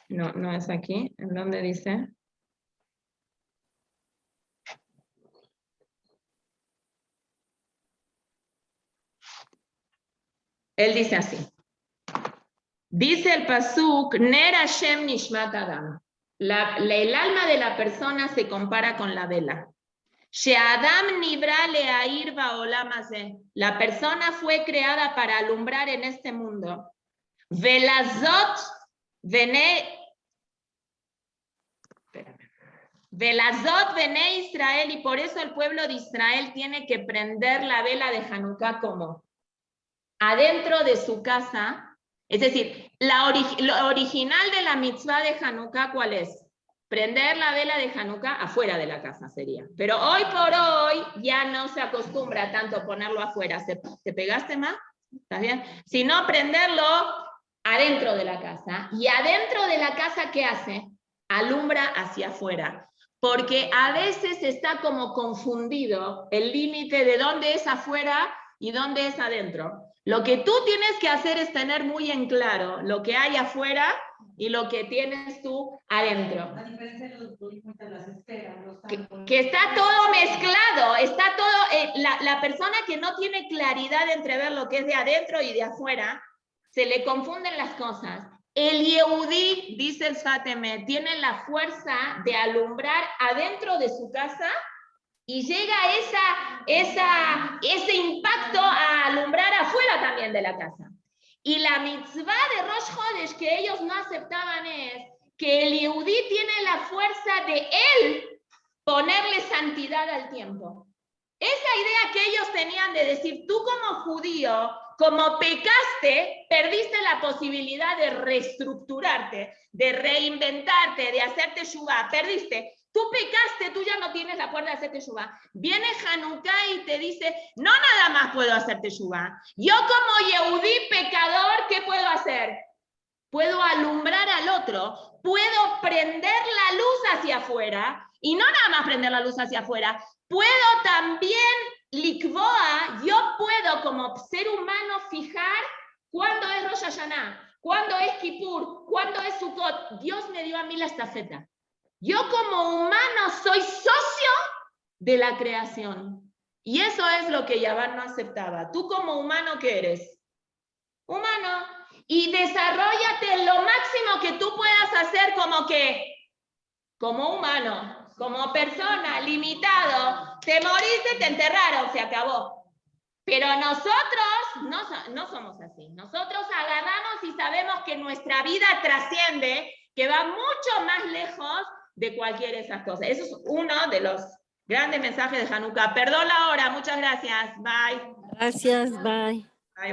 no es aquí, ¿en dónde dice? Él dice así, dice el pasuk, Ner Hashem Nishmat Adam. El alma de la persona se compara con la vela. She'adam nibra le'air ba'olam hazeh. La persona fue creada para alumbrar en este mundo. Velazot vene Israel, y por eso el pueblo de Israel tiene que prender la vela de Hanukkah como adentro de su casa. Es decir, lo original de la mitzvah de Hanukkah, ¿cuál es? Prender la vela de Hanukkah afuera de la casa sería. Pero hoy por hoy ya no se acostumbra tanto ponerlo afuera. ¿Te pegaste más? ¿Estás bien? Sino prenderlo adentro de la casa. Y adentro de la casa, ¿qué hace? Alumbra hacia afuera. Porque a veces está como confundido el límite de dónde es afuera y dónde es adentro. Lo que tú tienes que hacer es tener muy en claro lo que hay afuera y lo que tienes tú adentro. A diferencia de los budistas, las esferas, que está todo mezclado, está todo, la persona que no tiene claridad entre ver lo que es de adentro y de afuera, se le confunden las cosas. El Yehudí, dice el Sfat Emet, tiene la fuerza de alumbrar adentro de su casa y llega ese impacto a alumbrar afuera también de la casa. Y la mitzvah de Rosh Chodesh que ellos no aceptaban es que el Yehudí tiene la fuerza de él ponerle santidad al tiempo. Esa idea que ellos tenían de decir, tú como judío, como pecaste, perdiste la posibilidad de reestructurarte, de reinventarte, de hacerte teshuvá, perdiste. Tú pecaste, tú ya no tienes la fuerza de hacerte teshuvá. Viene Hanukkah y te dice, no nada más puedo hacerte teshuvá. Yo como Yehudí pecador, ¿qué puedo hacer? Puedo alumbrar al otro, puedo prender la luz hacia afuera, y no nada más prender la luz hacia afuera, puedo también, likvoa, yo puedo como ser humano fijar cuándo es Rosh Hashanah, cuándo es Kippur, cuándo es Sukkot. Dios me dio a mí la estafeta. Yo como humano soy socio de la creación. Y eso es lo que Yaván no aceptaba. Tú como humano, ¿qué eres? Humano. Y desarróllate lo máximo que tú puedas hacer como humano, como persona, limitado. Te moriste, te enterraron, se acabó. Pero nosotros no somos así. Nosotros agarramos y sabemos que nuestra vida trasciende, que va mucho más lejos de cualquiera de esas cosas. Eso es uno de los grandes mensajes de Hanukkah. Perdón la hora, muchas gracias. Bye. Gracias, bye.